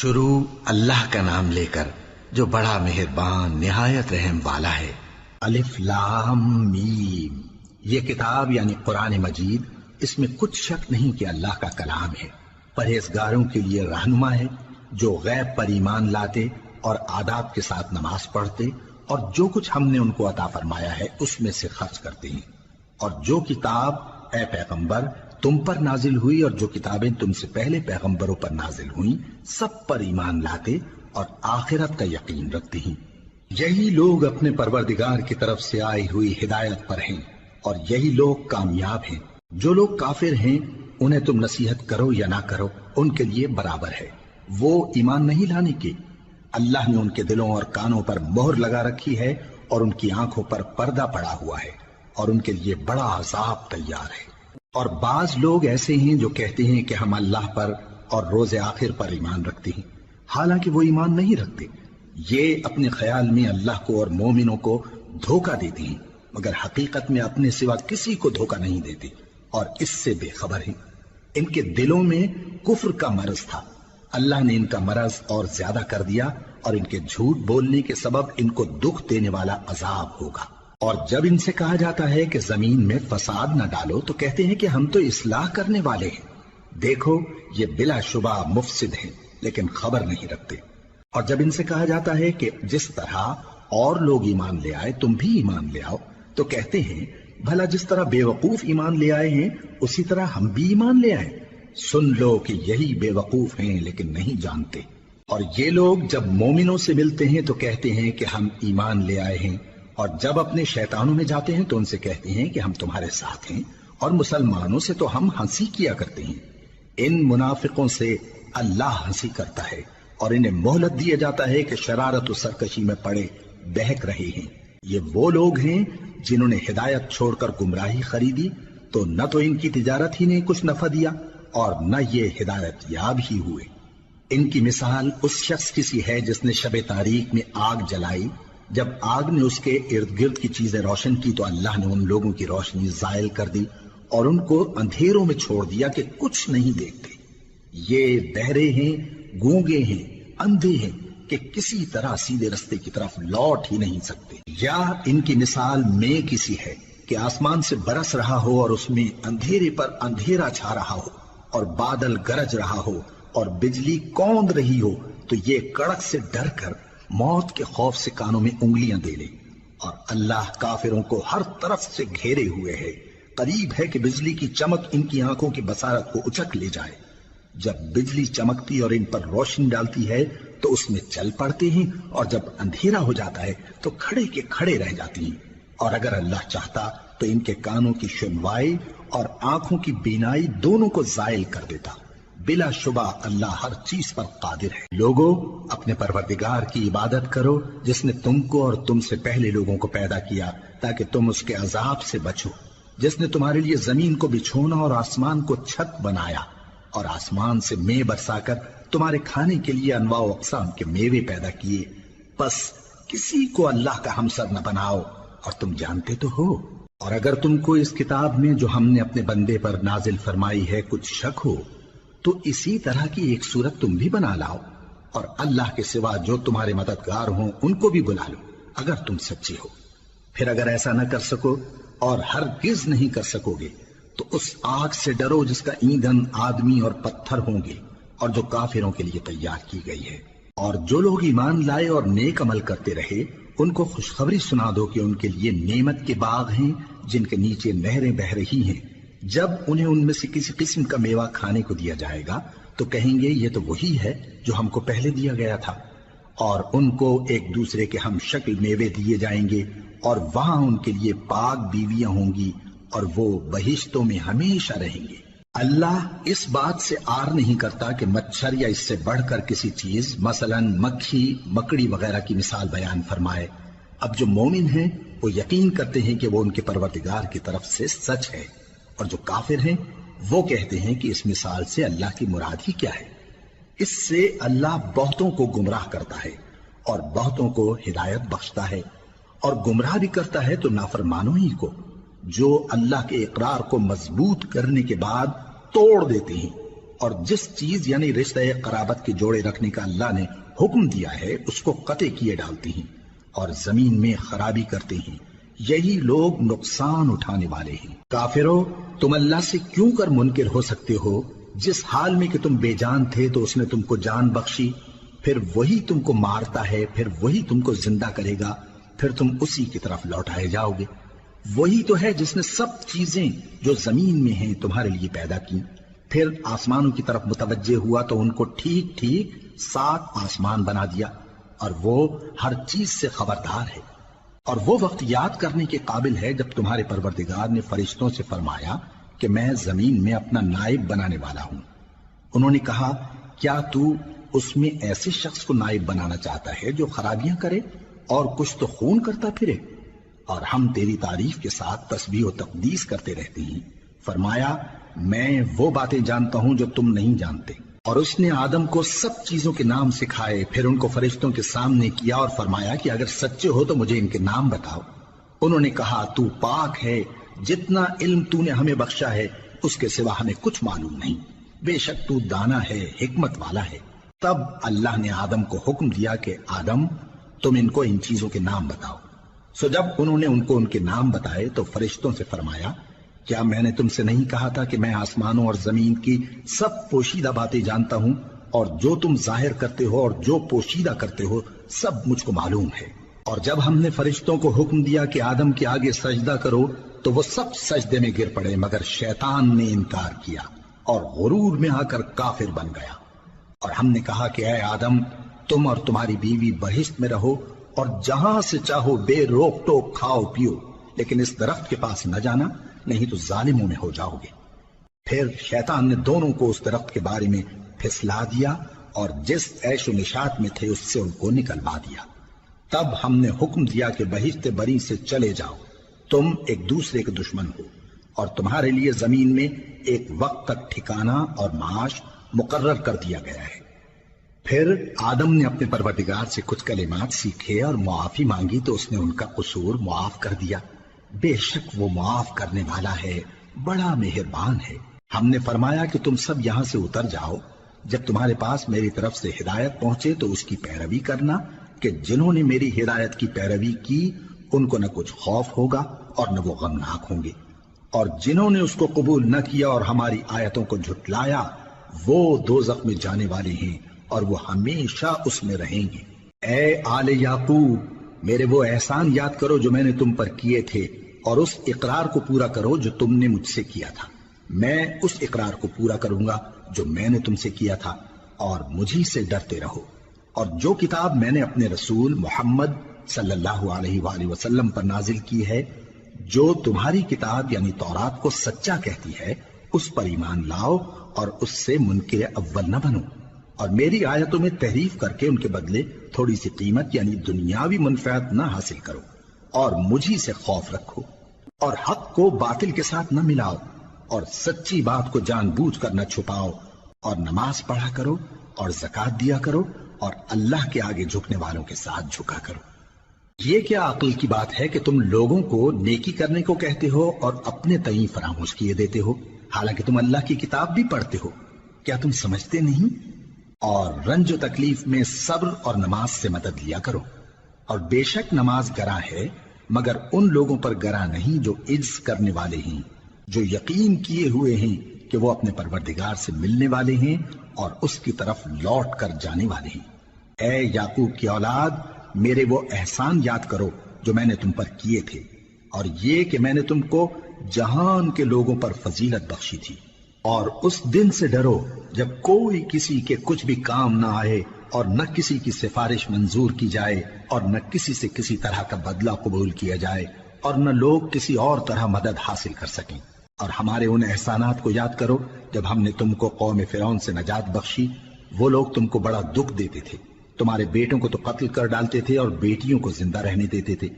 شروع اللہ کا نام لے کر جو بڑا مہربان نہایت رحم والا ہے۔ الف لام میم، یہ کتاب یعنی قرآن مجید، اس میں کچھ شک نہیں کہ اللہ کا کلام ہے، پرہیزگاروں کے لیے رہنما ہے جو غیب پر ایمان لاتے اور آداب کے ساتھ نماز پڑھتے اور جو کچھ ہم نے ان کو عطا فرمایا ہے اس میں سے خرچ کرتے ہیں، اور جو کتاب اے پیغمبر تم پر نازل ہوئی اور جو کتابیں تم سے پہلے پیغمبروں پر نازل ہوئیں سب پر ایمان لاتے اور آخرت کا یقین رکھتے ہیں۔ یہی لوگ اپنے پروردگار کی طرف سے آئی ہوئی ہدایت پر ہیں اور یہی لوگ کامیاب ہیں۔ جو لوگ کافر ہیں انہیں تم نصیحت کرو یا نہ کرو ان کے لیے برابر ہے، وہ ایمان نہیں لانے کے۔ اللہ نے ان کے دلوں اور کانوں پر مہر لگا رکھی ہے اور ان کی آنکھوں پر پردہ پڑا ہوا ہے اور ان کے لیے بڑا عذاب تیار ہے۔ اور بعض لوگ ایسے ہیں جو کہتے ہیں کہ ہم اللہ پر اور روز آخر پر ایمان رکھتے ہیں، حالانکہ وہ ایمان نہیں رکھتے۔ یہ اپنے خیال میں اللہ کو اور مومنوں کو دھوکہ دیتے ہیں، مگر حقیقت میں اپنے سوا کسی کو دھوکہ نہیں دیتے اور اس سے بے خبر ہیں۔ ان کے دلوں میں کفر کا مرض تھا، اللہ نے ان کا مرض اور زیادہ کر دیا اور ان کے جھوٹ بولنے کے سبب ان کو دکھ دینے والا عذاب ہوگا۔ اور جب ان سے کہا جاتا ہے کہ زمین میں فساد نہ ڈالو تو کہتے ہیں کہ ہم تو اصلاح کرنے والے ہیں۔ دیکھو یہ بلا شبہ مفسد ہیں لیکن خبر نہیں رکھتے۔ اور جب ان سے کہا جاتا ہے کہ جس طرح اور لوگ ایمان لے آئے تم بھی ایمان لے آؤ تو کہتے ہیں بھلا جس طرح بے وقوف ایمان لے آئے ہیں اسی طرح ہم بھی ایمان لے آئے۔ سن لو کہ یہی بے وقوف ہیں لیکن نہیں جانتے۔ اور یہ لوگ جب مومنوں سے ملتے ہیں تو کہتے ہیں کہ ہم ایمان لے آئے ہیں، اور جب اپنے شیطانوں میں جاتے ہیں تو ان سے کہتے ہیں کہ ہم تمہارے ساتھ ہیں، اور مسلمانوں سے تو ہم ہنسی کیا کرتے ہیں۔ ان منافقوں سے اللہ ہنسی کرتا ہے اور انہیں مہلت دیا جاتا ہے کہ شرارت و سرکشی میں پڑے بہک رہے ہیں۔ یہ وہ لوگ ہیں جنہوں نے ہدایت چھوڑ کر گمراہی خریدی تو نہ تو ان کی تجارت ہی نے کچھ نفع دیا اور نہ یہ ہدایت یاب ہی ہوئے۔ ان کی مثال اس شخص کی سی ہے جس نے شب تاریک میں آگ جلائی، جب آگ نے اس کے ارد گرد کی چیزیں روشن کی تو اللہ نے ان لوگوں کی روشنی زائل کر دی اور ان کو اندھیروں میں چھوڑ دیا کہ کچھ نہیں دیکھتے۔ یہ بہرے ہیں، گونگے ہیں، اندھے ہیں کہ کسی طرح سیدھے رستے کی طرف لوٹ ہی نہیں سکتے۔ یا ان کی مثال میں کسی ہے کہ آسمان سے برس رہا ہو اور اس میں اندھیرے پر اندھیرا چھا رہا ہو اور بادل گرج رہا ہو اور بجلی کوند رہی ہو تو یہ کڑک سے ڈر کر موت کے خوف سے کانوں میں انگلیاں دے لے۔ اور اللہ کافروں کو ہر طرف سے گھیرے ہوئے ہے، قریب ہے کہ بجلی کی چمک ان کی آنکھوں کی بصارت کو اچک لے جائے۔ جب بجلی چمکتی اور ان پر روشنی ڈالتی ہے تو اس میں چل پڑتے ہیں، اور جب اندھیرا ہو جاتا ہے تو کھڑے کے کھڑے رہ جاتی ہیں۔ اور اگر اللہ چاہتا تو ان کے کانوں کی سنوائی اور آنکھوں کی بینائی دونوں کو زائل کر دیتا۔ بلا شبہ اللہ ہر چیز پر قادر ہے۔ لوگوں اپنے پروردگار کی عبادت کرو جس نے تم کو اور تم سے پہلے لوگوں کو پیدا کیا تاکہ تم اس کے عذاب سے بچو، جس نے تمہارے لیے زمین کو بچھونا اور آسمان کو چھت بنایا اور آسمان سے مے برسا کر تمہارے کھانے کے لیے انواع و اقسام کے میوے پیدا کیے۔ بس کسی کو اللہ کا ہمسر نہ بناؤ اور تم جانتے تو ہو۔ اور اگر تم کو اس کتاب میں جو ہم نے اپنے بندے پر نازل فرمائی ہے کچھ شک ہو تو اسی طرح کی ایک صورت تم بھی بنا لاؤ، اور اللہ کے سوا جو تمہارے مددگار ہوں ان کو بھی بلا لو اگر تم سچے ہو۔ پھر اگر ایسا نہ کر سکو اور ہرگز نہیں کر سکو گے تو اس آگ سے ڈرو جس کا ایندھن آدمی اور پتھر ہوں گے اور جو کافروں کے لیے تیار کی گئی ہے۔ اور جو لوگ ایمان لائے اور نیک عمل کرتے رہے ان کو خوشخبری سنا دو کہ ان کے لیے نعمت کے باغ ہیں جن کے نیچے نہریں بہہ رہی ہیں۔ جب انہیں ان میں سے کسی قسم کا میوہ کھانے کو دیا جائے گا تو کہیں گے یہ تو وہی ہے جو ہم کو پہلے دیا گیا تھا، اور ان کو ایک دوسرے کے ہم شکل میوے دیے جائیں گے اور وہاں ان کے لیے پاک بیویاں ہوں گی اور وہ بہشتوں میں ہمیشہ رہیں گے۔ اللہ اس بات سے آر نہیں کرتا کہ مچھر یا اس سے بڑھ کر کسی چیز مثلا مکھی مکڑی وغیرہ کی مثال بیان فرمائے۔ اب جو مومن ہیں وہ یقین کرتے ہیں کہ وہ ان کے پروردگار کی طرف سے سچ ہے، اور جو کافر ہیں وہ کہتے ہیں کہ اس مثال سے اللہ کی مراد ہی کیا ہے۔ اس سے اللہ بہتوں کو گمراہ کرتا ہے اور بہتوں کو ہدایت بخشتا ہے، اور گمراہ بھی کرتا ہے تو نافرمانوں ہی کو، جو اللہ کے اقرار کو مضبوط کرنے کے بعد توڑ دیتے ہیں اور جس چیز یعنی رشتہ قرابت کے جوڑے رکھنے کا اللہ نے حکم دیا ہے اس کو قطع کیے ڈالتے ہیں اور زمین میں خرابی کرتے ہیں، یہی لوگ نقصان اٹھانے والے ہیں۔ کافرو، تم اللہ سے کیوں کر منکر ہو سکتے ہو؟ جس حال میں کہ تم بے جان تھے تو اس نے تم کو جان بخشی، پھر وہی تم کو مارتا ہے، پھر وہی تم کو زندہ کرے گا، پھر تم اسی کی طرف لوٹائے جاؤ گے۔ وہی تو ہے جس نے سب چیزیں جو زمین میں ہیں تمہارے لیے پیدا کی، پھر آسمانوں کی طرف متوجہ ہوا تو ان کو ٹھیک ٹھیک 7 آسمان بنا دیا، اور وہ ہر چیز سے خبردار ہے۔ اور وہ وقت یاد کرنے کے قابل ہے جب تمہارے پروردگار نے فرشتوں سے فرمایا کہ میں زمین میں اپنا نائب بنانے والا ہوں۔ انہوں نے کہا، کیا تو اس میں ایسے شخص کو نائب بنانا چاہتا ہے جو خرابیاں کرے اور کچھ تو خون کرتا پھرے؟ اور ہم تیری تعریف کے ساتھ تسبیح و تقدیس کرتے رہتے ہیں۔ فرمایا، میں وہ باتیں جانتا ہوں جو تم نہیں جانتے۔ اور اس نے آدم کو سب چیزوں کے نام سکھائے، پھر ان کو فرشتوں کے سامنے کیا اور فرمایا کہ اگر سچے ہو تو مجھے ان کے نام بتاؤ۔ انہوں نے کہا، تو پاک ہے، جتنا علم تو نے ہمیں بخشا ہے اس کے سوا ہمیں کچھ معلوم نہیں، بے شک تو دانا ہے، حکمت والا ہے۔ تب اللہ نے آدم کو حکم دیا کہ آدم، تم ان کو ان چیزوں کے نام بتاؤ۔ سو جب انہوں نے ان کو ان کے نام بتائے تو فرشتوں سے فرمایا، کیا میں نے تم سے نہیں کہا تھا کہ میں آسمانوں اور زمین کی سب پوشیدہ باتیں جانتا ہوں، اور جو تم ظاہر کرتے ہو اور جو پوشیدہ کرتے ہو سب مجھ کو معلوم ہے۔ اور جب ہم نے فرشتوں کو حکم دیا کہ آدم کے آگے سجدہ کرو تو وہ سب سجدے میں گر پڑے مگر شیطان نے انکار کیا اور غرور میں آ کر کافر بن گیا۔ اور ہم نے کہا کہ اے آدم، تم اور تمہاری بیوی بہشت میں رہو اور جہاں سے چاہو بے روک ٹوک کھاؤ پیو، لیکن اس درخت کے پاس نہ جانا، نہیں تو ظالموں میں ہو جاؤ گے۔ پھر شیطان نے دونوں کو اس درخت کے بارے میں پھسلا دیا اور جس عیش و نشاط میں تھے اس سے ان کو نکلوا دیا۔ تب ہم نے حکم دیا کہ بہشت بری سے چلے جاؤ، تم ایک دوسرے کے دشمن ہو، اور تمہارے لیے زمین میں ایک وقت تک ٹھکانہ اور معاش مقرر کر دیا گیا ہے۔ پھر آدم نے اپنے پروردگار سے کچھ کلمات سیکھے اور معافی مانگی تو اس نے ان کا قصور معاف کر دیا۔ بے شک وہ معاف کرنے والا ہے، بڑا مہربان ہے۔ ہم نے فرمایا کہ تم سب یہاں سے اتر جاؤ، جب تمہارے پاس میری طرف سے ہدایت پہنچے تو اس کی پیروی کرنا، کہ جنہوں نے میری ہدایت کی پیروی کی ان کو نہ کچھ خوف ہوگا اور نہ وہ غمناک ہوں گے، اور جنہوں نے اس کو قبول نہ کیا اور ہماری آیتوں کو جھٹلایا وہ دوزخ میں جانے والے ہیں اور وہ ہمیشہ اس میں رہیں گے۔ اے آل یعقوب، میرے وہ احسان یاد کرو جو میں نے تم پر کیے تھے، اور اس اقرار کو پورا کرو جو تم نے مجھ سے کیا تھا۔ میں اس اقرار کو پورا کروں گا جو میں نے تم سے کیا تھا، اور مجھی سے ڈرتے رہو۔ اور جو کتاب میں نے اپنے رسول محمد صلی اللہ علیہ وآلہ وسلم پر نازل کی ہے، جو تمہاری کتاب یعنی تورات کو سچا کہتی ہے، اس پر ایمان لاؤ اور اس سے منکر اول نہ بنو، اور میری آیتوں میں تحریف کر کے ان کے بدلے تھوڑی سی قیمت یعنی دنیاوی منفعت نہ حاصل کرو، اور مجھی سے خوف رکھو، اور حق کو باطل کے ساتھ نہ ملاؤ، اور سچی بات کو جان بوجھ کر نہ چھپاؤ، اور نماز پڑھا کرو اور زکوٰۃ دیا کرو، اور اللہ کے آگے جھکنے والوں کے ساتھ جھکا کرو۔ یہ کیا عقل کی بات ہے کہ تم لوگوں کو نیکی کرنے کو کہتے ہو اور اپنے تئیں فراموش کیے دیتے ہو، حالانکہ تم اللہ کی کتاب بھی پڑھتے ہو؟ کیا تم سمجھتے نہیں؟ اور رنج و تکلیف میں صبر اور نماز سے مدد لیا کرو، اور بے شک نماز گراں ہے مگر ان لوگوں پر گراں نہیں جو عجز کرنے والے ہیں، جو یقین کیے ہوئے ہیں کہ وہ اپنے پروردگار سے ملنے والے ہیں اور اس کی طرف لوٹ کر جانے والے ہیں۔ اے یعقوب کی اولاد، میرے وہ احسان یاد کرو جو میں نے تم پر کیے تھے، اور یہ کہ میں نے تم کو جہان کے لوگوں پر فضیلت بخشی تھی۔ اور اس دن سے ڈرو جب کوئی کسی کے کچھ بھی کام نہ آئے، اور نہ کسی کی سفارش منظور کی جائے، اور نہ کسی سے کسی طرح کا بدلہ قبول کیا جائے، اور نہ لوگ کسی اور طرح مدد حاصل کر سکیں۔ اور ہمارے ان احسانات کو یاد کرو جب ہم نے تم کو قوم فرعون سے نجات بخشی۔ وہ لوگ تم کو بڑا دکھ دیتے تھے، تمہارے بیٹوں کو تو قتل کر ڈالتے تھے اور بیٹیوں کو زندہ رہنے دیتے تھے،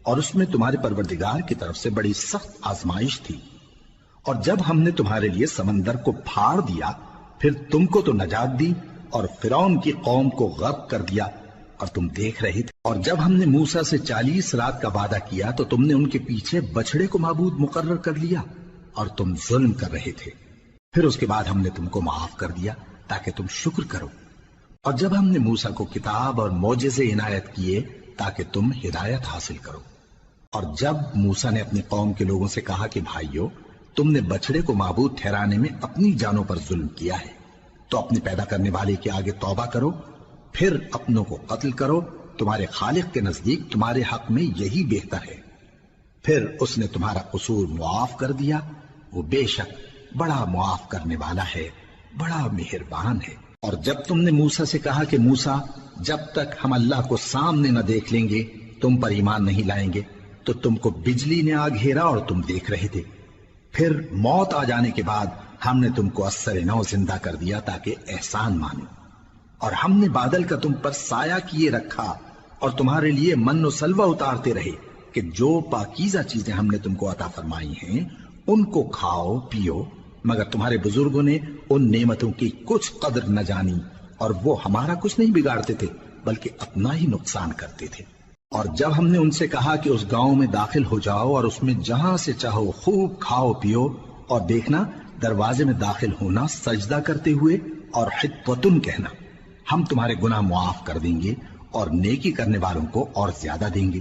اور اس میں تمہارے پروردگار کی طرف سے بڑی سخت آزمائش تھی۔ اور جب ہم نے تمہارے لیے سمندر کو پھاڑ دیا، پھر تم کو تو نجات دی اور فرعون کی قوم کو غرق کر دیا، اور تم دیکھ رہے تھے۔ اور جب ہم نے موسیٰ سے 40 رات کا وعدہ کیا تو تم نے ان کے پیچھے بچڑے کو معبود مقرر کر لیا، اور تم ظلم کر رہے تھے۔ پھر اس کے بعد ہم نے تم کو معاف کر دیا تاکہ تم شکر کرو، اور جب ہم نے موسیٰ کو کتاب اور معجزے عنایت کیے تاکہ تم ہدایت حاصل کرو، اور جب موسیٰ نے اپنی قوم کے لوگوں سے کہا کہ بھائیو، تم نے بچڑے کو معبود ٹھہرانے میں اپنی جانوں پر ظلم کیا ہے، تو اپنے پیدا کرنے والے کے آگے توبہ کرو، پھر اپنوں کو قتل کرو، تمہارے خالق کے نزدیک تمہارے حق میں یہی بہتر ہے، پھر اس نے تمہارا قصور معاف کر دیا، وہ بے شک بڑا معاف کرنے والا ہے، بڑا مہربان ہے۔ اور جب تم نے موسیٰ سے کہا کہ موسیٰ، جب تک ہم اللہ کو سامنے نہ دیکھ لیں گے تم پر ایمان نہیں لائیں گے، تو تم کو بجلی نے آ گھیرا اور تم دیکھ رہے تھے، پھر موت آ جانے کے بعد ہم نے تم کو اثر نو زندہ کر دیا تاکہ احسان مانو، اور ہم نے بادل کا تم پر سایہ کیے رکھا اور تمہارے لیے من و سلوہ اتارتے رہے کہ جو پاکیزہ چیزیں ہم نے تم کو عطا فرمائی ہیں ان کو کھاؤ پیو، مگر تمہارے بزرگوں نے ان نعمتوں کی کچھ قدر نہ جانی، اور وہ ہمارا کچھ نہیں بگاڑتے تھے بلکہ اپنا ہی نقصان کرتے تھے۔ اور جب ہم نے ان سے کہا کہ اس گاؤں میں داخل ہو جاؤ اور اس میں جہاں سے چاہو خوب کھاؤ پیو، اور دیکھنا دروازے میں داخل ہونا سجدہ کرتے ہوئے اور حطوتن کہنا، ہم تمہارے گناہ معاف کر دیں گے اور نیکی کرنے والوں کو اور زیادہ دیں گے۔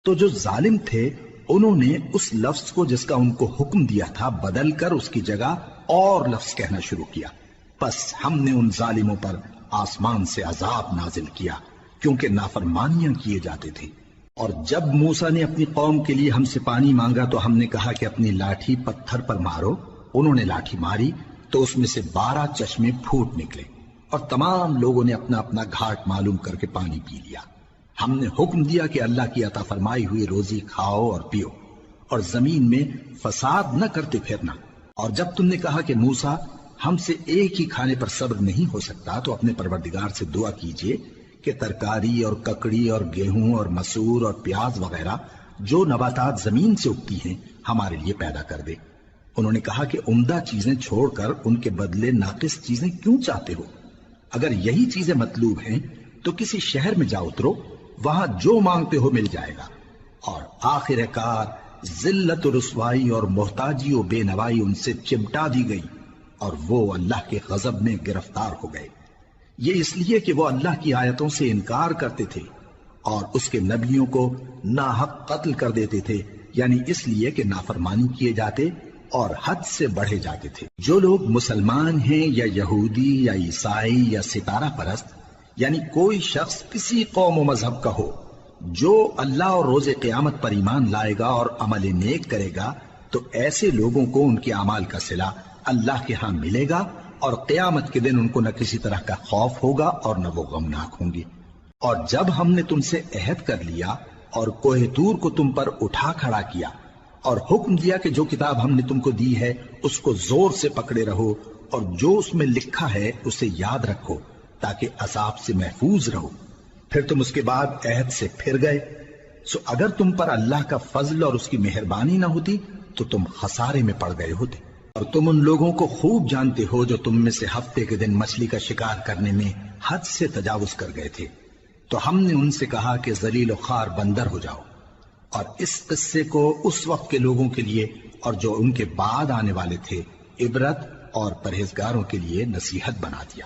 تو جو ظالم تھے انہوں نے اس لفظ کو جس کا ان کو حکم دیا تھا بدل کر اس کی جگہ اور لفظ کہنا شروع کیا، پس ہم نے ان ظالموں پر آسمان سے عذاب نازل کیا کیونکہ نافرمانیاں کیے جاتے تھے۔ اور جب موسیٰ نے اپنی قوم کے لیے ہم سے پانی مانگا تو ہم نے کہا کہ اپنی لاٹھی پتھر پر مارو، انہوں نے لاٹھی ماری تو اس میں سے 12 چشمے پھوٹ نکلے، اور تمام لوگوں نے اپنا اپنا گھاٹ معلوم کر کے پانی پی لیا۔ ہم نے حکم دیا کہ اللہ کی عطا فرمائی ہوئی روزی کھاؤ اور پیو، اور زمین میں فساد نہ کرتے پھرنا۔ اور جب تم نے کہا کہ موسیٰ، ہم سے ایک ہی کھانے پر صبر نہیں ہو سکتا، تو اپنے پروردگار سے دعا کیجئے کہ ترکاری اور ککڑی اور گیہوں اور مسور اور پیاز وغیرہ جو نباتات زمین سے اگتی ہیں ہمارے لیے پیدا کر دے۔ انہوں نے کہا کہ عمدہ چیزیں چھوڑ کر ان کے بدلے ناقص چیزیں کیوں چاہتے ہو؟ اگر یہی چیزیں مطلوب ہیں تو کسی شہر میں جا اترو، وہاں جو مانگتے ہو مل جائے گا۔ اور آخر کار ذلت و رسوائی اور محتاجی و بے نوائی ان سے چمٹا دی گئی، اور وہ اللہ کے غضب میں گرفتار ہو گئے، یہ اس لیے کہ وہ اللہ کی آیتوں سے انکار کرتے تھے اور اس کے نبیوں کو ناحق قتل کر دیتے تھے، یعنی اس لیے کہ نافرمانی کیے جاتے اور حد سے بڑھے جاتے تھے۔ جو لوگ مسلمان ہیں یا یہودی یا عیسائی یا ستارہ پرست، یعنی کوئی شخص کسی قوم و مذہب کا ہو، جو اللہ اور روز قیامت پر ایمان لائے گا اور عمل نیک کرے گا، تو ایسے لوگوں کو ان کے اعمال کا صلہ اللہ کے ہاں ملے گا، اور قیامت کے دن ان کو نہ کسی طرح کا خوف ہوگا اور نہ وہ غمناک ہوں گے۔ اور جب ہم نے تم سے عہد کر لیا اور کوہ طور کو تم پر اٹھا کھڑا کیا اور حکم دیا کہ جو کتاب ہم نے تم کو دی ہے اس کو زور سے پکڑے رہو، اور جو اس میں لکھا ہے اسے یاد رکھو تاکہ عذاب سے محفوظ رہو، پھر تم اس کے بعد عہد سے پھر گئے، سو اگر تم پر اللہ کا فضل اور اس کی مہربانی نہ ہوتی تو تم خسارے میں پڑ گئے ہوتے۔ اور تم ان لوگوں کو خوب جانتے ہو جو تم میں سے ہفتے کے دن مچھلی کا شکار کرنے میں حد سے تجاوز کر گئے تھے، تو ہم نے ان سے کہا کہ ذلیل و خوار بندر ہو جاؤ، اور اس قصے کو اس وقت کے لوگوں کے لیے اور جو ان کے بعد آنے والے تھے عبرت اور پرہیزگاروں کے لیے نصیحت بنا دیا۔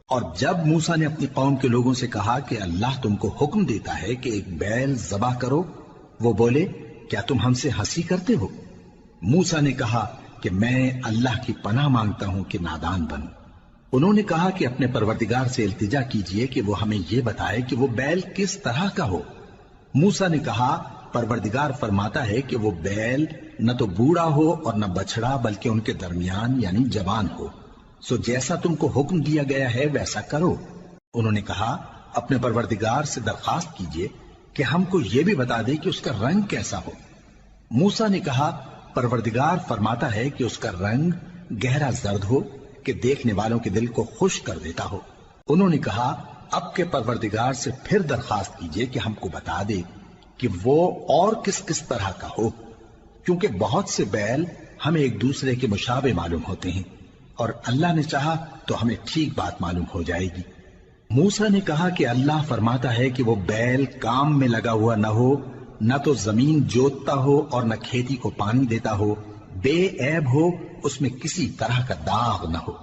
اور جب موسیٰ نے اپنی قوم کے لوگوں سے کہا کہ اللہ تم کو حکم دیتا ہے کہ ایک بیل ذبح کرو، وہ بولے کیا تم ہم سے ہنسی کرتے ہو؟ موسیٰ نے کہا کہ میں اللہ کی پناہ مانگتا ہوں کہ نادان بنوں۔ انہوں نے کہا کہ اپنے پروردگار سے التجا کیجئے کہ وہ ہمیں یہ بتائے کہ وہ بیل کس طرح کا ہو۔ موسیٰ نے کہا پروردگار فرماتا ہے کہ وہ بیل نہ تو بوڑھا ہو اور نہ بچڑا بلکہ ان کے درمیان یعنی جوان ہو، سو جیسا تم کو حکم دیا گیا ہے ویسا کرو۔ انہوں نے کہا اپنے پروردگار سے درخواست کیجئے کہ ہم کو یہ بھی بتا دے کہ اس کا رنگ کیسا ہو۔ موسیٰ نے کہا پروردگار فرماتا ہے کہ اس کا رنگ گہرا زرد ہو کہ دیکھنے والوں کے دل کو خوش کر دیتا ہو۔ انہوں نے کہا اب کے پروردگار سے پھر درخواست کیجئے کہ ہم کو بتا دے کہ وہ اور کس کس طرح کا ہو، کیونکہ بہت سے بیل ہمیں ایک دوسرے کے مشابہ معلوم ہوتے ہیں، اور اللہ نے چاہا تو ہمیں ٹھیک بات معلوم ہو جائے گی۔ موسیٰ نے کہا کہ اللہ فرماتا ہے کہ وہ بیل کام میں لگا ہوا نہ ہو، نہ تو زمین جوتتا ہو اور نہ کھیتی کو پانی دیتا ہو، بے عیب ہو، اس میں کسی طرح کا داغ نہ ہو۔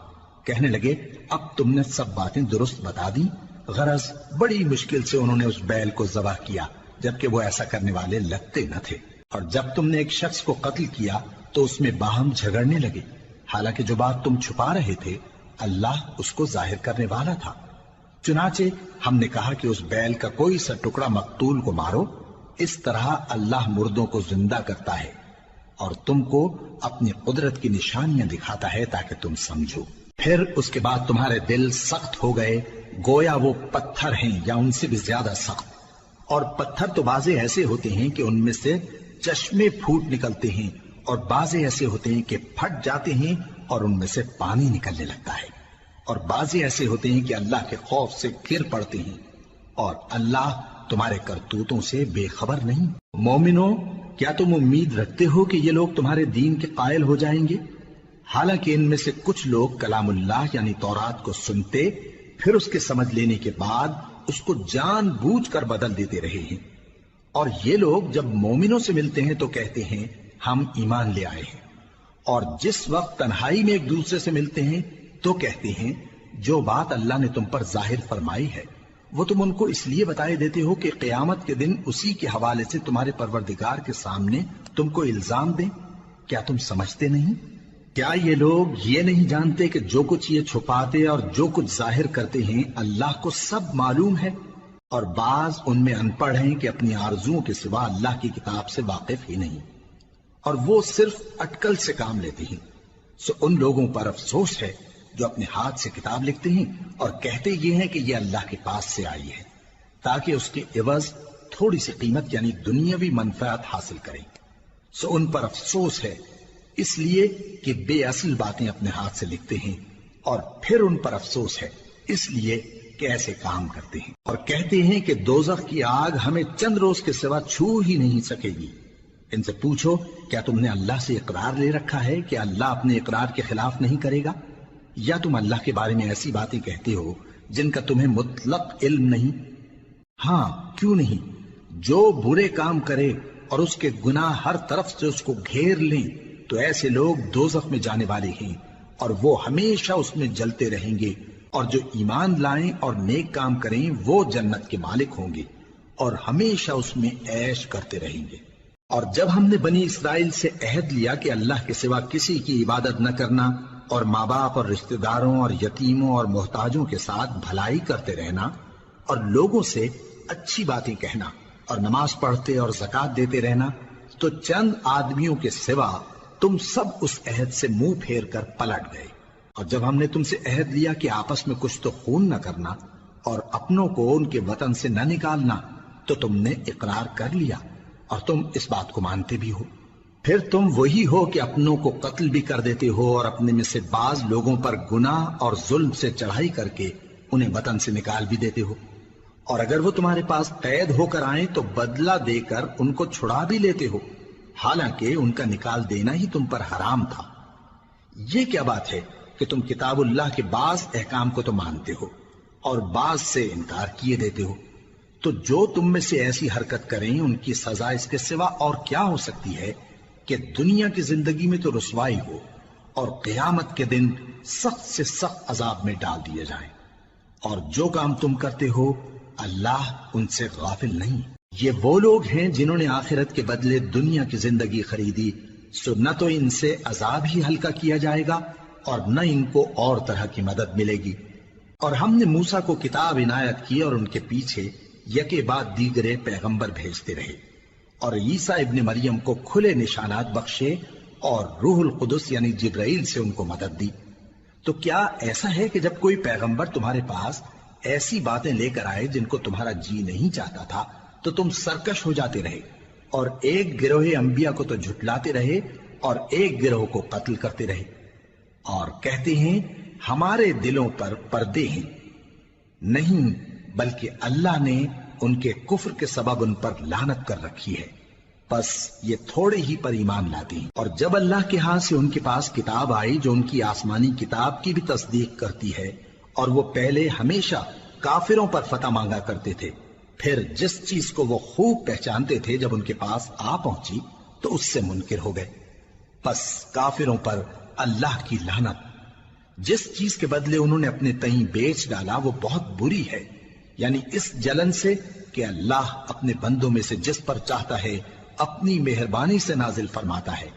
کہنے لگے اب تم نے سب باتیں درست بتا دی، غرض بڑی مشکل سے انہوں نے اس بیل کو ذبح کیا، جبکہ وہ ایسا کرنے والے لگتے نہ تھے۔ اور جب تم نے ایک شخص کو قتل کیا تو اس میں باہم جھگڑنے لگے، حالانکہ جو بات تم چھپا رہے تھے اللہ اس کو ظاہر کرنے والا تھا۔ چنانچہ ہم نے کہا کہ اس بیل کا کوئی سا ٹکڑا مقتول کو مارو، اس طرح اللہ مردوں کو زندہ کرتا ہے اور تم کو اپنی قدرت کی نشانیاں دکھاتا ہے تاکہ تم سمجھو۔ پھر اس کے بعد تمہارے دل سخت ہو گئے، گویا وہ پتھر ہیں یا ان سے بھی زیادہ سخت۔ اور پتھر تو بعضے ایسے ہوتے ہیں کہ ان میں سے چشمے پھوٹ نکلتے ہیں، اور بعضے ایسے ہوتے ہیں کہ پھٹ جاتے ہیں اور ان میں سے پانی نکلنے لگتا ہے، اور بعضے ایسے ہوتے ہیں کہ اللہ کے خوف سے گر پڑتے ہیں، اور اللہ تمہارے کرتوتوں سے بے خبر نہیں۔ مومنو، کیا تم امید رکھتے ہو کہ یہ لوگ تمہارے دین کے قائل ہو جائیں گے؟ حالانکہ ان میں سے کچھ لوگ کلام اللہ یعنی تورات کو سنتے، پھر اس کے سمجھ لینے کے بعد اس کو جان بوجھ کر بدل دیتے رہے ہیں۔ اور یہ لوگ جب مومنوں سے ملتے ہیں تو کہتے ہیں ہم ایمان لے آئے ہیں، اور جس وقت تنہائی میں ایک دوسرے سے ملتے ہیں تو کہتے ہیں جو بات اللہ نے تم پر ظاہر فرمائی ہے وہ تم ان کو اس لیے بتائے دیتے ہو کہ قیامت کے دن اسی کے حوالے سے تمہارے پروردگار کے سامنے تم کو الزام دیں۔ کیا تم سمجھتے نہیں؟ کیا یہ لوگ یہ نہیں جانتے کہ جو کچھ یہ چھپاتے اور جو کچھ ظاہر کرتے ہیں اللہ کو سب معلوم ہے؟ اور بعض ان میں ان پڑھ ہیں کہ اپنی آرزوؤں کے سوا اللہ کی کتاب سے واقف ہی نہیں، اور وہ صرف اٹکل سے کام لیتے ہیں۔ سو ان لوگوں پر افسوس ہے جو اپنے ہاتھ سے کتاب لکھتے ہیں اور کہتے یہ ہیں کہ یہ اللہ کے پاس سے آئی ہے، تاکہ اس کے عوض تھوڑی سی قیمت یعنی دنیاوی منفعت حاصل کریں۔ سو ان پر افسوس ہے اس لیے کہ بے اصل باتیں اپنے ہاتھ سے لکھتے ہیں، اور پھر ان پر افسوس ہے اس لیے کہ ایسے کام کرتے ہیں، اور کہتے ہیں کہ دوزخ کی آگ ہمیں چند روز کے سوا چھو ہی نہیں سکے گی۔ ان سے پوچھو کیا تم نے اللہ سے اقرار لے رکھا ہے کہ اللہ اپنے اقرار کے خلاف نہیں کرے گا، یا تم اللہ کے بارے میں ایسی باتیں کہتے ہو جن کا تمہیں مطلق علم نہیں؟ ہاں کیوں نہیں، جو برے کام کرے اور اس کے گناہ ہر طرف سے اس کو گھیر لیں تو ایسے لوگ دوزخ میں جانے والے ہیں، اور وہ ہمیشہ اس میں جلتے رہیں گے، اور جو ایمان لائیں اور نیک کام کریں وہ جنت کے مالک ہوں گے اور ہمیشہ اس میں عیش کرتے رہیں گے۔ اور جب ہم نے بنی اسرائیل سے عہد لیا کہ اللہ کے سوا کسی کی عبادت نہ کرنا، اور ماں باپ اور رشتہ داروں اور یتیموں اور محتاجوں کے ساتھ بھلائی کرتے رہنا، اور لوگوں سے اچھی باتیں کہنا، اور نماز پڑھتے اور زکوٰۃ دیتے رہنا، تو چند آدمیوں کے سوا تم سب اس عہد سے منہ پھیر کر پلٹ گئے۔ اور جب ہم نے تم سے عہد لیا کہ آپس میں کچھ تو خون نہ کرنا اور اپنوں کو ان کے وطن سے نہ نکالنا، تو تم نے اقرار کر لیا اور تم اس بات کو مانتے بھی ہو۔ پھر تم وہی ہو کہ اپنوں کو قتل بھی کر دیتے ہو، اور اپنے میں سے بعض لوگوں پر گناہ اور ظلم سے چڑھائی کر کے انہیں وطن سے نکال بھی دیتے ہو، اور اگر وہ تمہارے پاس قید ہو کر آئیں تو بدلہ دے کر ان کو چھڑا بھی لیتے ہو، حالانکہ ان کا نکال دینا ہی تم پر حرام تھا۔ یہ کیا بات ہے کہ تم کتاب اللہ کے بعض احکام کو تو مانتے ہو اور بعض سے انکار کیے دیتے ہو؟ تو جو تم میں سے ایسی حرکت کریں ان کی سزا اس کے سوا اور کیا ہو سکتی ہے کہ دنیا کی زندگی میں تو رسوائی ہو اور قیامت کے دن سخت سے سخت عذاب میں ڈال دیے جائیں۔ اور جو کام تم کرتے ہو اللہ ان سے غافل نہیں۔ یہ وہ لوگ ہیں جنہوں نے آخرت کے بدلے دنیا کی زندگی خریدی، سو نہ تو ان سے عذاب ہی ہلکا کیا جائے گا اور نہ ان کو اور طرح کی مدد ملے گی۔ اور ہم نے موسیٰ کو کتاب عنایت کی اور ان کے پیچھے یکے بعد دیگرے پیغمبر بھیجتے رہے، اور عیسیٰ ابن مریم کو کھلے نشانات بخشے اور روح القدس یعنی جبرائیل سے ان کو مدد دی۔ تو کیا ایسا ہے کہ جب کوئی پیغمبر تمہارے پاس ایسی باتیں لے کر آئے جن کو تمہارا جی نہیں چاہتا تھا تو تم سرکش ہو جاتے رہے، اور ایک گروہ انبیاء کو تو جھٹلاتے رہے اور ایک گروہ کو قتل کرتے رہے، اور کہتے ہیں ہمارے دلوں پر پردے ہیں؟ نہیں، بلکہ اللہ نے ان کے کفر کے سبب ان پر لعنت کر رکھی ہے، بس یہ تھوڑے ہی پر ایمان لاتے ہیں۔ اور جب اللہ کے ہاں سے ان کے پاس کتاب آئی جو ان کی آسمانی کتاب کی بھی تصدیق کرتی ہے، اور وہ پہلے ہمیشہ کافروں پر فتح مانگا کرتے تھے، پھر جس چیز کو وہ خوب پہچانتے تھے جب ان کے پاس آ پہنچی تو اس سے منکر ہو گئے۔ پس کافروں پر اللہ کی لعنت۔ جس چیز کے بدلے انہوں نے اپنے تئیں بیچ ڈالا وہ بہت بری ہے، یعنی اس جلن سے کہ اللہ اپنے بندوں میں سے جس پر چاہتا ہے اپنی مہربانی سے نازل فرماتا ہے۔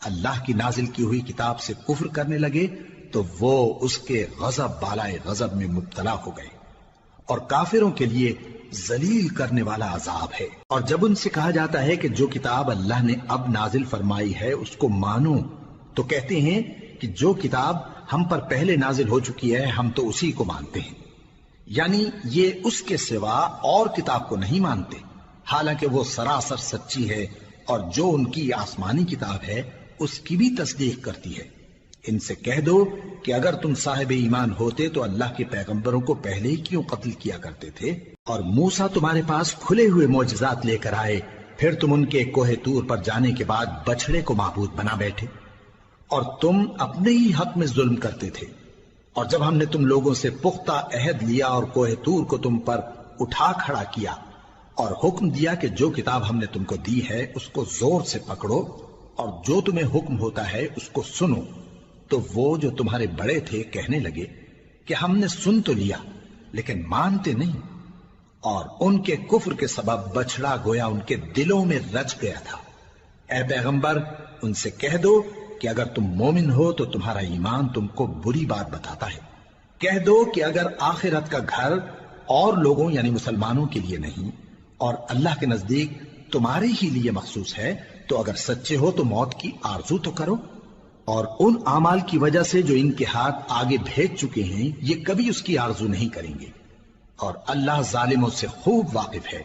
اللہ کی نازل کی ہوئی کتاب سے کفر کرنے لگے تو وہ اس کے غضب بالائے غضب میں مبتلا ہو گئے، اور کافروں کے لیے ذلیل کرنے والا عذاب ہے۔ اور جب ان سے کہا جاتا ہے کہ جو کتاب اللہ نے اب نازل فرمائی ہے اس کو مانو، تو کہتے ہیں کہ جو کتاب ہم پر پہلے نازل ہو چکی ہے ہم تو اسی کو مانتے ہیں، یعنی یہ اس کے سوا اور کتاب کو نہیں مانتے، حالانکہ وہ سراسر سچی ہے، اور جو ان کی آسمانی کتاب ہے اس کی بھی تصدیق کرتی ہے۔ ان سے کہہ دو کہ اگر تم صاحب ایمان ہوتے تو اللہ کے پیغمبروں کو پہلے ہی کیوں قتل کیا کرتے تھے؟ اور موسیٰ تمہارے پاس کھلے ہوئے معجزات لے کر آئے، پھر تم ان کے کوہ طور پر جانے کے بعد بچڑے کو معبود بنا بیٹھے، اور تم اپنے ہی حق میں ظلم کرتے تھے۔ اور جب ہم نے تم لوگوں سے پختہ عہد لیا اور کوہ طور کو تم پر اٹھا کھڑا کیا اور حکم دیا کہ جو کتاب ہم نے تم کو دی ہے اس کو زور سے پکڑو اور جو تمہیں حکم ہوتا ہے اس کو سنو، تو وہ جو تمہارے بڑے تھے کہنے لگے کہ ہم نے سن تو لیا لیکن مانتے نہیں، اور ان کے کفر کے سبب بچڑا گویا ان کے دلوں میں رچ گیا تھا۔ اے پیغمبر ان سے کہہ دو کہ اگر تم مومن ہو تو تمہارا ایمان تم کو بری بات بتاتا ہے۔ کہہ دو کہ اگر آخرت کا گھر اور لوگوں یعنی مسلمانوں کے لیے نہیں اور اللہ کے نزدیک تمہارے ہی لیے مخصوص ہے تو اگر سچے ہو تو موت کی آرزو تو کرو، اور ان اعمال کی وجہ سے جو ان کے ہاتھ آگے بھیج چکے ہیں یہ کبھی اس کی آرزو نہیں کریں گے، اور اللہ ظالموں سے خوب واقف ہے۔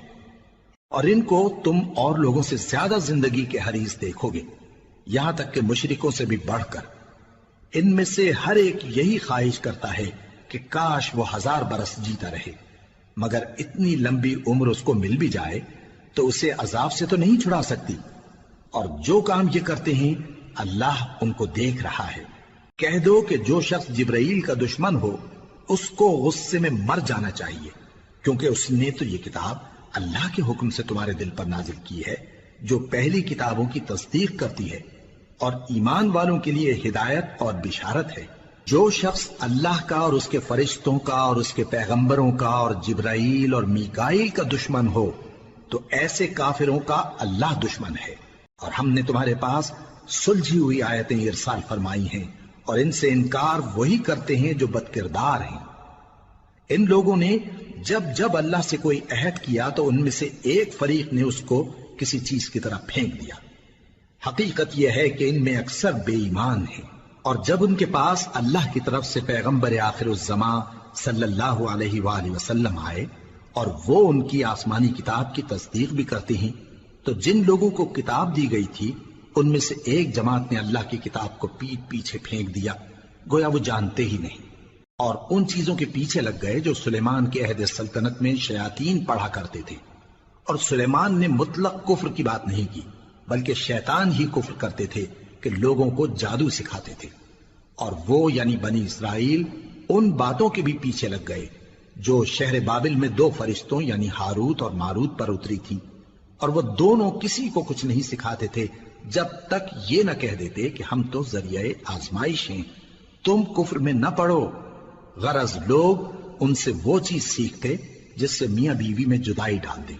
اور ان کو تم اور لوگوں سے زیادہ زندگی کے حریص دیکھو گے، یہاں تک کہ مشرکوں سے بھی بڑھ کر۔ ان میں سے ہر ایک یہی خواہش کرتا ہے کہ کاش وہ 1000 برس جیتا رہے، مگر اتنی لمبی عمر اس کو مل بھی جائے تو اسے عذاب سے تو نہیں چھڑا سکتی، اور جو کام یہ کرتے ہیں اللہ ان کو دیکھ رہا ہے۔ کہہ دو کہ جو شخص جبرائیل کا دشمن ہو اس کو غصے میں مر جانا چاہیے، کیونکہ اس نے تو یہ کتاب اللہ کے حکم سے تمہارے دل پر نازل کی ہے جو پہلی کتابوں کی تصدیق کرتی ہے، اور ایمان والوں کے لیے ہدایت اور بشارت ہے۔ جو شخص اللہ کا اور اس کے فرشتوں کا اور اس کے پیغمبروں کا اور جبرائیل اور میکائیل کا دشمن ہو تو ایسے کافروں کا اللہ دشمن ہے۔ اور ہم نے تمہارے پاس سلجھی ہوئی آیتیں ارسال فرمائی ہیں، اور ان سے انکار وہی کرتے ہیں جو بد کردار ہیں۔ ان لوگوں نے جب جب اللہ سے کوئی عہد کیا تو ان میں سے ایک فریق نے اس کو کسی چیز کی طرح پھینک دیا۔ حقیقت یہ ہے کہ ان میں اکثر بے ایمان ہیں، اور جب ان کے پاس اللہ کی طرف سے پیغمبر آخر الزماں صلی اللہ علیہ وآلہ وسلم آئے اور وہ ان کی آسمانی کتاب کی تصدیق بھی کرتے ہیں، تو جن لوگوں کو کتاب دی گئی تھی ان میں سے ایک جماعت نے اللہ کی کتاب کو پیٹ پیچھے پھینک دیا، گویا وہ جانتے ہی نہیں، اور ان چیزوں کے پیچھے لگ گئے جو سلیمان کے عہد سلطنت میں شیاطین پڑھا کرتے تھے۔ اور سلیمان نے مطلق کفر کی بات نہیں کی، بلکہ شیطان ہی کفر کرتے تھے کہ لوگوں کو جادو سکھاتے تھے، اور وہ یعنی بنی اسرائیل ان باتوں کے بھی پیچھے لگ گئے جو شہر بابل میں 2 فرشتوں یعنی ہاروت اور ماروت پر اتری تھی، اور وہ دونوں کسی کو کچھ نہیں سکھاتے تھے جب تک یہ نہ کہہ دیتے کہ ہم تو ذریعہ آزمائش ہیں، تم کفر میں نہ پڑو۔ غرض لوگ ان سے وہ چیز سیکھتے جس سے میاں بیوی میں جدائی ڈال دیں،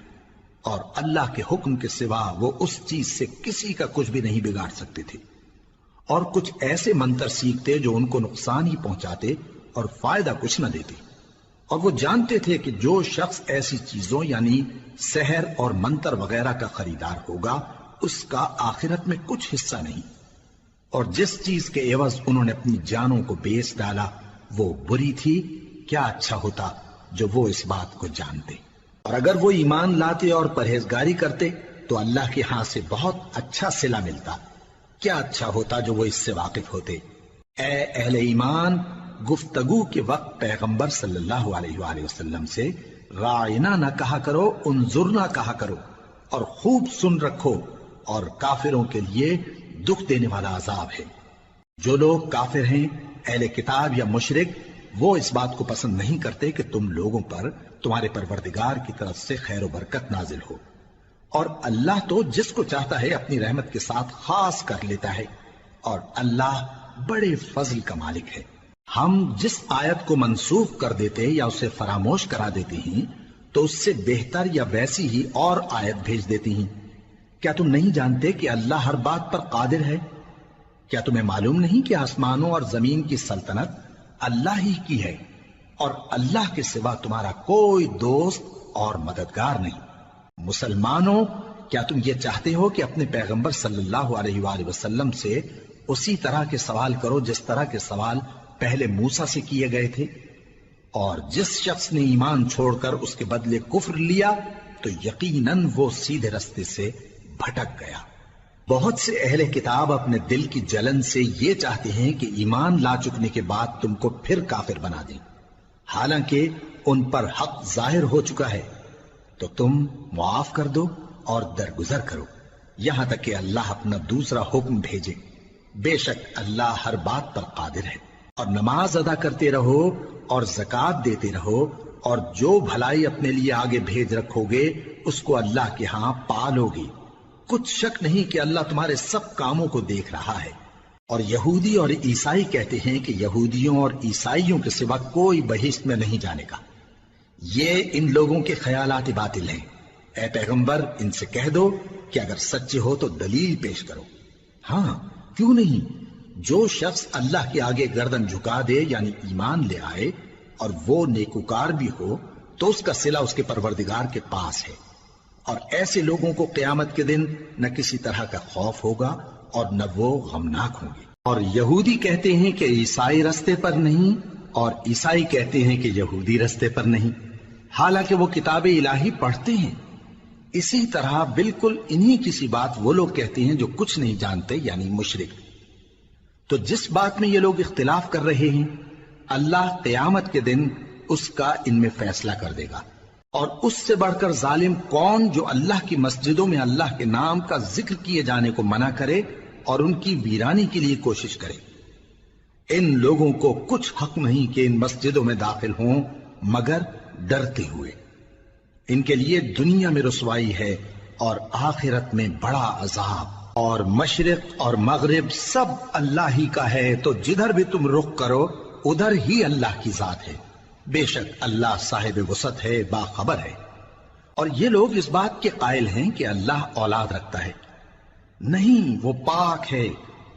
اور اللہ کے حکم کے سوا وہ اس چیز سے کسی کا کچھ بھی نہیں بگاڑ سکتے تھے، اور کچھ ایسے منتر سیکھتے جو ان کو نقصان ہی پہنچاتے اور فائدہ کچھ نہ دیتے۔ اور وہ جانتے تھے کہ جو شخص ایسی چیزوں یعنی سحر اور منتر وغیرہ کا خریدار ہوگا اس کا آخرت میں کچھ حصہ نہیں، اور جس چیز کے عوض انہوں نے اپنی جانوں کو بیچ ڈالا وہ بری تھی۔ کیا اچھا ہوتا جو وہ اس بات کو جانتے، اور اگر وہ ایمان لاتے اور پرہیزگاری کرتے تو اللہ کے ہاں سے بہت اچھا صلہ ملتا۔ کیا اچھا ہوتا جو وہ اس سے واقف ہوتے۔ اے اہل ایمان، گفتگو کے وقت پیغمبر صلی اللہ علیہ وآلہ وسلم سے رائنا نہ کہا کرو، انظرنا کہا کرو، اور خوب سن رکھو، اور کافروں کے لیے دکھ دینے والا عذاب ہے۔ جو لوگ کافر ہیں، اہل کتاب یا مشرک، وہ اس بات کو پسند نہیں کرتے کہ تم لوگوں پر تمہارے پروردگار کی طرف سے خیر و برکت نازل ہو، اور اللہ تو جس کو چاہتا ہے اپنی رحمت کے ساتھ خاص کر لیتا ہے، اور اللہ بڑے فضل کا مالک ہے۔ ہم جس آیت کو منسوخ کر دیتے یا اسے فراموش کرا دیتے ہیں تو اس سے بہتر یا ویسی ہی اور آیت بھیج دیتی ہیں۔ کیا تم نہیں جانتے کہ اللہ ہر بات پر قادر ہے؟ کیا تمہیں معلوم نہیں کہ آسمانوں اور زمین کی سلطنت اللہ ہی کی ہے اور اللہ کے سوا تمہارا کوئی دوست اور مددگار نہیں؟ مسلمانوں، کیا تم یہ چاہتے ہو کہ اپنے پیغمبر صلی اللہ علیہ وآلہ وسلم سے اسی طرح کے سوال کرو جس طرح کے سوال پہلے موسیٰ سے کیے گئے تھے؟ اور جس شخص نے ایمان چھوڑ کر اس کے بدلے کفر لیا تو یقیناً وہ سیدھے رستے سے بھٹک گیا۔ بہت سے اہل کتاب اپنے دل کی جلن سے یہ چاہتے ہیں کہ ایمان لا چکنے کے بعد تم کو پھر کافر بنا دیں، حالانکہ ان پر حق ظاہر ہو چکا ہے۔ تو تم معاف کر دو اور درگزر کرو یہاں تک کہ اللہ اپنا دوسرا حکم بھیجے۔ بے شک اللہ ہر بات پر قادر ہے۔ اور نماز ادا کرتے رہو اور زکوٰۃ دیتے رہو، اور جو بھلائی اپنے لیے آگے بھیج رکھو گے اس کو اللہ کے ہاں پالو گے۔ کچھ شک نہیں کہ اللہ تمہارے سب کاموں کو دیکھ رہا ہے۔ اور یہودی اور عیسائی کہتے ہیں کہ یہودیوں اور عیسائیوں کے سوا کوئی بہشت میں نہیں جانے کا۔ یہ ان لوگوں کے خیالات باطل ہیں۔ اے پیغمبر، ان سے کہہ دو کہ اگر سچے ہو تو دلیل پیش کرو۔ ہاں، کیوں نہیں؟ جو شخص اللہ کے آگے گردن جھکا دے یعنی ایمان لے آئے اور وہ نیکوکار بھی ہو تو اس کا صلہ اس کے پروردگار کے پاس ہے۔ اور ایسے لوگوں کو قیامت کے دن نہ کسی طرح کا خوف ہوگا اور نہ وہ غمناک ہوں گے۔ اور یہودی کہتے ہیں کہ عیسائی رستے پر نہیں، اور عیسائی کہتے ہیں کہ یہودی رستے پر نہیں، حالانکہ وہ کتاب الہی پڑھتے ہیں۔ اسی طرح بالکل انہی کسی بات وہ لوگ کہتے ہیں جو کچھ نہیں جانتے یعنی مشرک۔ تو جس بات میں یہ لوگ اختلاف کر رہے ہیں اللہ قیامت کے دن اس کا ان میں فیصلہ کر دے گا۔ اور اس سے بڑھ کر ظالم کون جو اللہ کی مسجدوں میں اللہ کے نام کا ذکر کیے جانے کو منع کرے اور ان کی ویرانی کے لیے کوشش کرے۔ ان لوگوں کو کچھ حق نہیں کہ ان مسجدوں میں داخل ہوں مگر ڈرتے ہوئے۔ ان کے لیے دنیا میں رسوائی ہے اور آخرت میں بڑا عذاب۔ اور مشرق اور مغرب سب اللہ ہی کا ہے، تو جدھر بھی تم رخ کرو ادھر ہی اللہ کی ذات ہے۔ بے شک اللہ صاحب وسعت ہے، باخبر ہے۔ اور یہ لوگ اس بات کے قائل ہیں کہ اللہ اولاد رکھتا ہے۔ نہیں، وہ پاک ہے،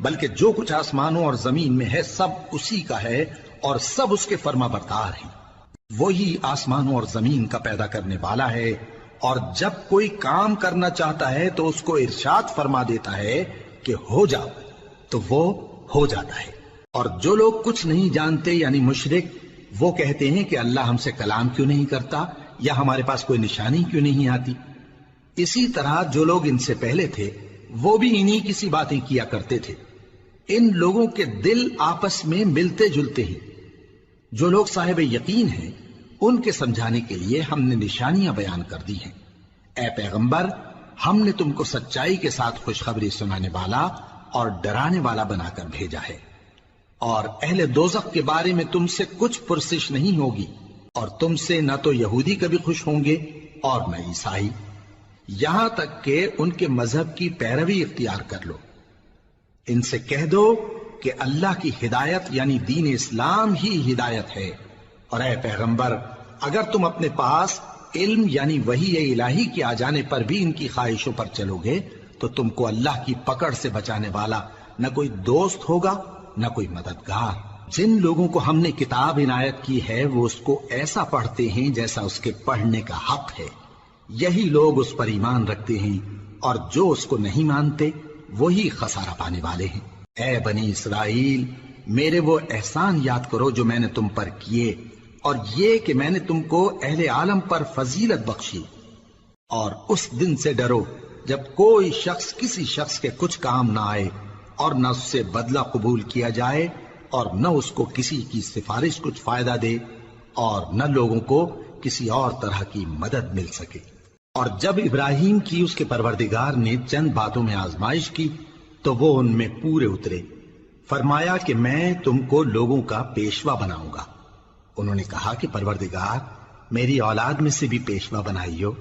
بلکہ جو کچھ آسمانوں اور زمین میں ہے سب اسی کا ہے اور سب اس کے فرما بردار ہیں۔ وہی آسمانوں اور زمین کا پیدا کرنے والا ہے، اور جب کوئی کام کرنا چاہتا ہے تو اس کو ارشاد فرما دیتا ہے کہ ہو جا، تو وہ ہو جاتا ہے۔ اور جو لوگ کچھ نہیں جانتے یعنی مشرک، وہ کہتے ہیں کہ اللہ ہم سے کلام کیوں نہیں کرتا یا ہمارے پاس کوئی نشانی کیوں نہیں آتی۔ اسی طرح جو لوگ ان سے پہلے تھے وہ بھی انہی کسی باتیں کیا کرتے تھے۔ ان لوگوں کے دل آپس میں ملتے جلتے ہیں۔ جو لوگ صاحب یقین ہیں ان کے سمجھانے کے لیے ہم نے نشانیاں بیان کر دی ہیں۔ اے پیغمبر، ہم نے تم کو سچائی کے ساتھ خوشخبری سنانے والا اور ڈرانے والا بنا کر بھیجا ہے۔ اور اہل دوزخ کے بارے میں تم سے کچھ پرسش نہیں ہوگی، اور تم سے نہ تو یہودی کبھی خوش ہوں گے اور نہ عیسائی، یہاں تک کہ ان کے مذہب کی پیروی اختیار کر لو۔ ان سے کہہ دو کہ اللہ کی ہدایت یعنی دین اسلام ہی ہدایت ہے۔ اور اے پیغمبر، اگر تم اپنے پاس علم یعنی وحی الہی کے آ جانے پر بھی ان کی خواہشوں پر چلو گے تو تم کو اللہ کی پکڑ سے بچانے والا نہ کوئی دوست ہوگا نہ کوئی مددگار۔ جن لوگوں کو ہم نے کتاب عنایت کی ہے وہ اس کو ایسا پڑھتے ہیں جیسا اس کے پڑھنے کا حق ہے، یہی لوگ اس پر ایمان رکھتے ہیں، اور جو اس کو نہیں مانتے وہی خسارہ پانے والے ہیں۔ اے بنی اسرائیل، میرے وہ احسان یاد کرو جو میں نے تم پر کیے، اور یہ کہ میں نے تم کو اہل عالم پر فضیلت بخشی۔ اور اس دن سے ڈرو جب کوئی شخص کسی شخص کے کچھ کام نہ آئے اور نہ اس سے بدلہ قبول کیا جائے اور نہ اس کو کسی کی سفارش کچھ فائدہ دے اور نہ لوگوں کو کسی اور طرح کی مدد مل سکے۔ اور جب ابراہیم کی اس کے پروردگار نے چند باتوں میں آزمائش کی تو وہ ان میں پورے اترے۔ فرمایا کہ میں تم کو لوگوں کا پیشوا بناؤں گا۔ انہوں نے کہا کہ پروردگار، میری اولاد میں سے بھی پیشوا بنائیو۔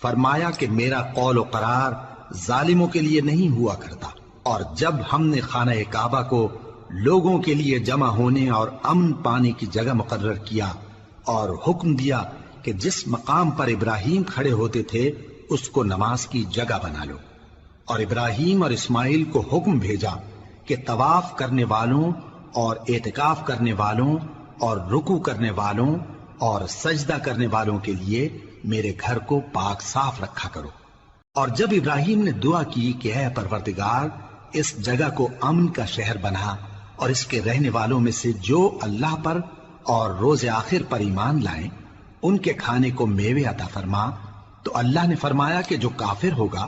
فرمایا کہ میرا قول و قرار ظالموں کے لیے نہیں ہوا کرتا۔ اور جب ہم نے خانہ کعبہ کو لوگوں کے لیے جمع ہونے اور امن پانے کی جگہ مقرر کیا اور حکم دیا کہ جس مقام پر ابراہیم کھڑے ہوتے تھے اس کو نماز کی جگہ بنا لو، اور ابراہیم اور اسماعیل کو حکم بھیجا کہ طواف کرنے والوں اور اعتکاف کرنے والوں اور رکوع کرنے والوں اور سجدہ کرنے والوں کے لیے میرے گھر کو پاک صاف رکھا کرو۔ اور جب ابراہیم نے دعا کی کہ اے پروردگار اس جگہ کو امن کا شہر بنا اور اس کے رہنے والوں میں سے جو اللہ پر اور روز آخر پر ایمان لائیں ان کے کھانے کو میوے عطا فرما، تو اللہ نے فرمایا کہ جو کافر ہوگا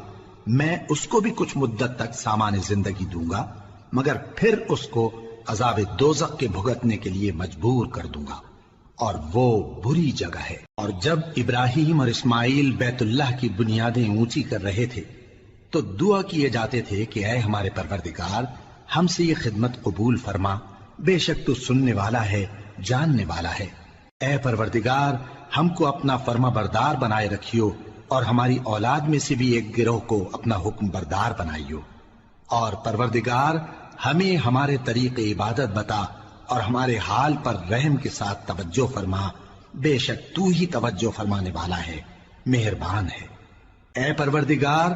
میں اس کو بھی کچھ مدت تک سامان زندگی دوں گا، مگر پھر اس کو عذاب دوزخ کے بھگتنے کے لیے مجبور کر دوں گا، اور وہ بری جگہ ہے۔ اور جب ابراہیم اور اسماعیل بیت اللہ کی بنیادیں اونچی کر رہے تھے تو دعا کیے جاتے تھے کہ اے ہمارے پروردگار ہم سے یہ خدمت قبول فرما، بے شک تو سننے والا ہے، جاننے والا ہے۔ اے پروردگار ہم کو اپنا فرما بردار بنائے رکھیو، اور ہماری اولاد میں سے بھی ایک گروہ کو اپنا حکم بردار بنائیو، اور پروردگار ہمیں ہمارے طریق عبادت بتا اور ہمارے حال پر رحم کے ساتھ توجہ فرما، بے شک تو ہی توجہ فرمانے والا ہے، مہربان ہے۔ اے پروردگار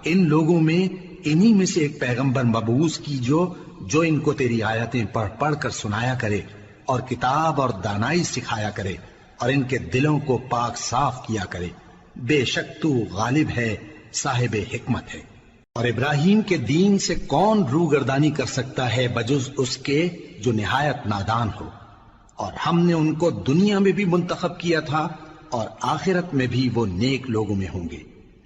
ان لوگوں میں انہی میں سے ایک پیغمبر مبعوث کیجو جو ان کو تیری آیتیں پڑھ پڑھ کر سنایا کرے اور کتاب اور دانائی سکھایا کرے اور ان کے دلوں کو پاک صاف کیا کرے، بے شک تو غالب ہے، صاحب حکمت ہے۔ اور ابراہیم کے دین سے کون روگردانی کر سکتا ہے بجز اس کے جو نہایت نادان ہو، اور ہم نے ان کو دنیا میں بھی منتخب کیا تھا اور آخرت میں بھی وہ نیک لوگوں میں ہوں گے۔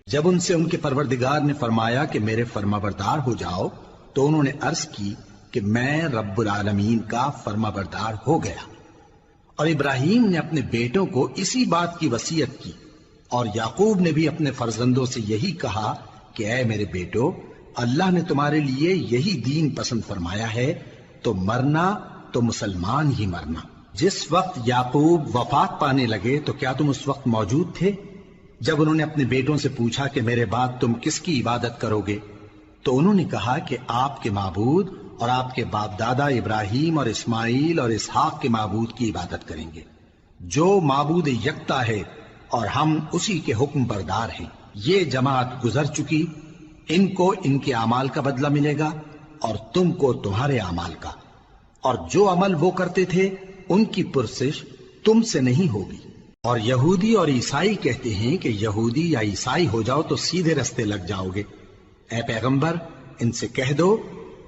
جب ان سے ان کے پروردگار نے فرمایا کہ میرے فرما بردار ہو جاؤ تو انہوں نے عرض کی کہ میں رب العالمین کا فرما بردار ہو گیا۔ اور ابراہیم نے اپنے بیٹوں کو اسی بات کی وصیت کی، اور یعقوب نے بھی اپنے فرزندوں سے یہی کہا کہ اے میرے بیٹو، اللہ نے تمہارے لیے یہی دین پسند فرمایا ہے، تو مرنا تو مسلمان ہی مرنا۔ جس وقت یعقوب وفات پانے لگے تو کیا تم اس وقت موجود تھے جب انہوں نے اپنے بیٹوں سے پوچھا کہ میرے بعد تم کس کی عبادت کرو گے؟ تو انہوں نے کہا کہ آپ کے معبود اور آپ کے باپ دادا ابراہیم اور اسماعیل اور اسحاق کے معبود کی عبادت کریں گے، جو معبود یکتا ہے اور ہم اسی کے حکم بردار ہیں۔ یہ جماعت گزر چکی، ان کو ان کے اعمال کا بدلہ ملے گا اور تم کو تمہارے اعمال کا، اور جو عمل وہ کرتے تھے ان کی پرسش تم سے نہیں ہوگی۔ اور یہودی اور عیسائی کہتے ہیں کہ یہودی یا عیسائی ہو جاؤ تو سیدھے رستے لگ جاؤ گے۔ اے پیغمبر ان سے کہہ دو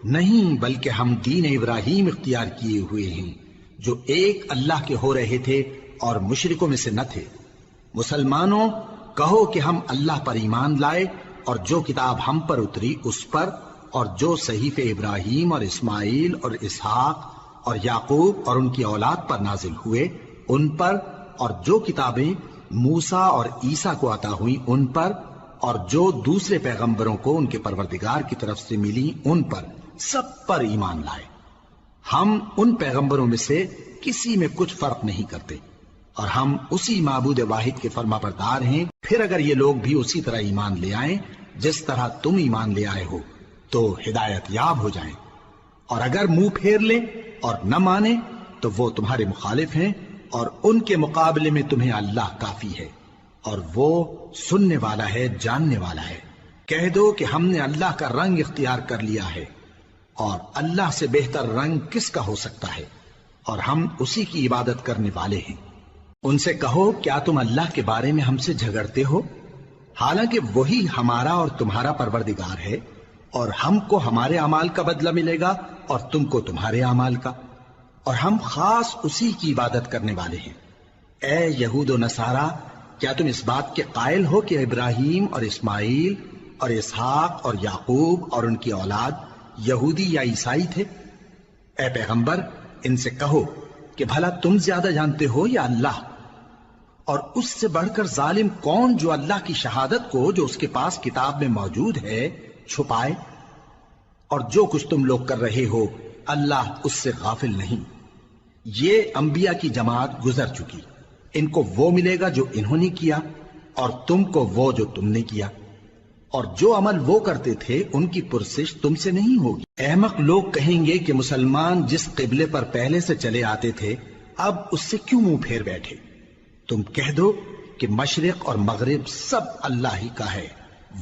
نہیں، بلکہ ہم دین ابراہیم اختیار کیے ہوئے ہیں جو ایک اللہ کے ہو رہے تھے اور مشرکوں میں سے نہ تھے۔ مسلمانوں کہو کہ ہم اللہ پر ایمان لائے اور جو کتاب ہم پر اتری اس پر، اور جو صحیفے ابراہیم اور اسماعیل اور اسحاق اور یعقوب اور ان کی اولاد پر نازل ہوئے ان پر، اور جو کتابیں موسیٰ اور عیسیٰ کو عطا ہوئیں ان پر، اور جو دوسرے پیغمبروں کو ان کے پروردگار کی طرف سے ملی ان پر، سب پر ایمان لائے۔ ہم ان پیغمبروں میں سے کسی میں کچھ فرق نہیں کرتے، اور ہم اسی معبود واحد کے فرما بردار ہیں۔ پھر اگر یہ لوگ بھی اسی طرح ایمان لے آئیں جس طرح تم ایمان لے آئے ہو تو ہدایت یاب ہو جائیں، اور اگر منہ پھیر لیں اور نہ مانیں تو وہ تمہارے مخالف ہیں، اور ان کے مقابلے میں تمہیں اللہ کافی ہے، اور وہ سننے والا ہے، جاننے والا ہے۔ کہہ دو کہ ہم نے اللہ کا رنگ اختیار کر لیا ہے، اور اللہ سے بہتر رنگ کس کا ہو سکتا ہے، اور ہم اسی کی عبادت کرنے والے ہیں۔ ان سے کہو کیا تم اللہ کے بارے میں ہم سے جھگڑتے ہو، حالانکہ وہی ہمارا اور تمہارا پروردگار ہے، اور ہم کو ہمارے اعمال کا بدلہ ملے گا اور تم کو تمہارے اعمال کا، اور ہم خاص اسی کی عبادت کرنے والے ہیں۔ اے یہود و نصارا، کیا تم اس بات کے قائل ہو کہ ابراہیم اور اسماعیل اور اسحاق اور یعقوب اور ان کی اولاد یہودی یا عیسائی تھے؟ اے پیغمبر ان سے کہو کہ بھلا تم زیادہ جانتے ہو یا اللہ؟ اور اس سے بڑھ کر ظالم کون جو اللہ کی شہادت کو جو اس کے پاس کتاب میں موجود ہے چھپائے؟ اور جو کچھ تم لوگ کر رہے ہو اللہ اس سے غافل نہیں۔ یہ انبیاء کی جماعت گزر چکی، ان کو وہ ملے گا جو انہوں نے کیا، اور تم کو وہ جو تم نے کیا۔ اور جو عمل وہ کرتے تھے ان کی پرسش تم سے نہیں ہوگی۔ احمق لوگ کہیں گے کہ مسلمان جس قبلے پر پہلے سے چلے آتے تھے اب اس سے کیوں منہ پھیر بیٹھے؟ تم کہہ دو کہ مشرق اور مغرب سب اللہ ہی کا ہے،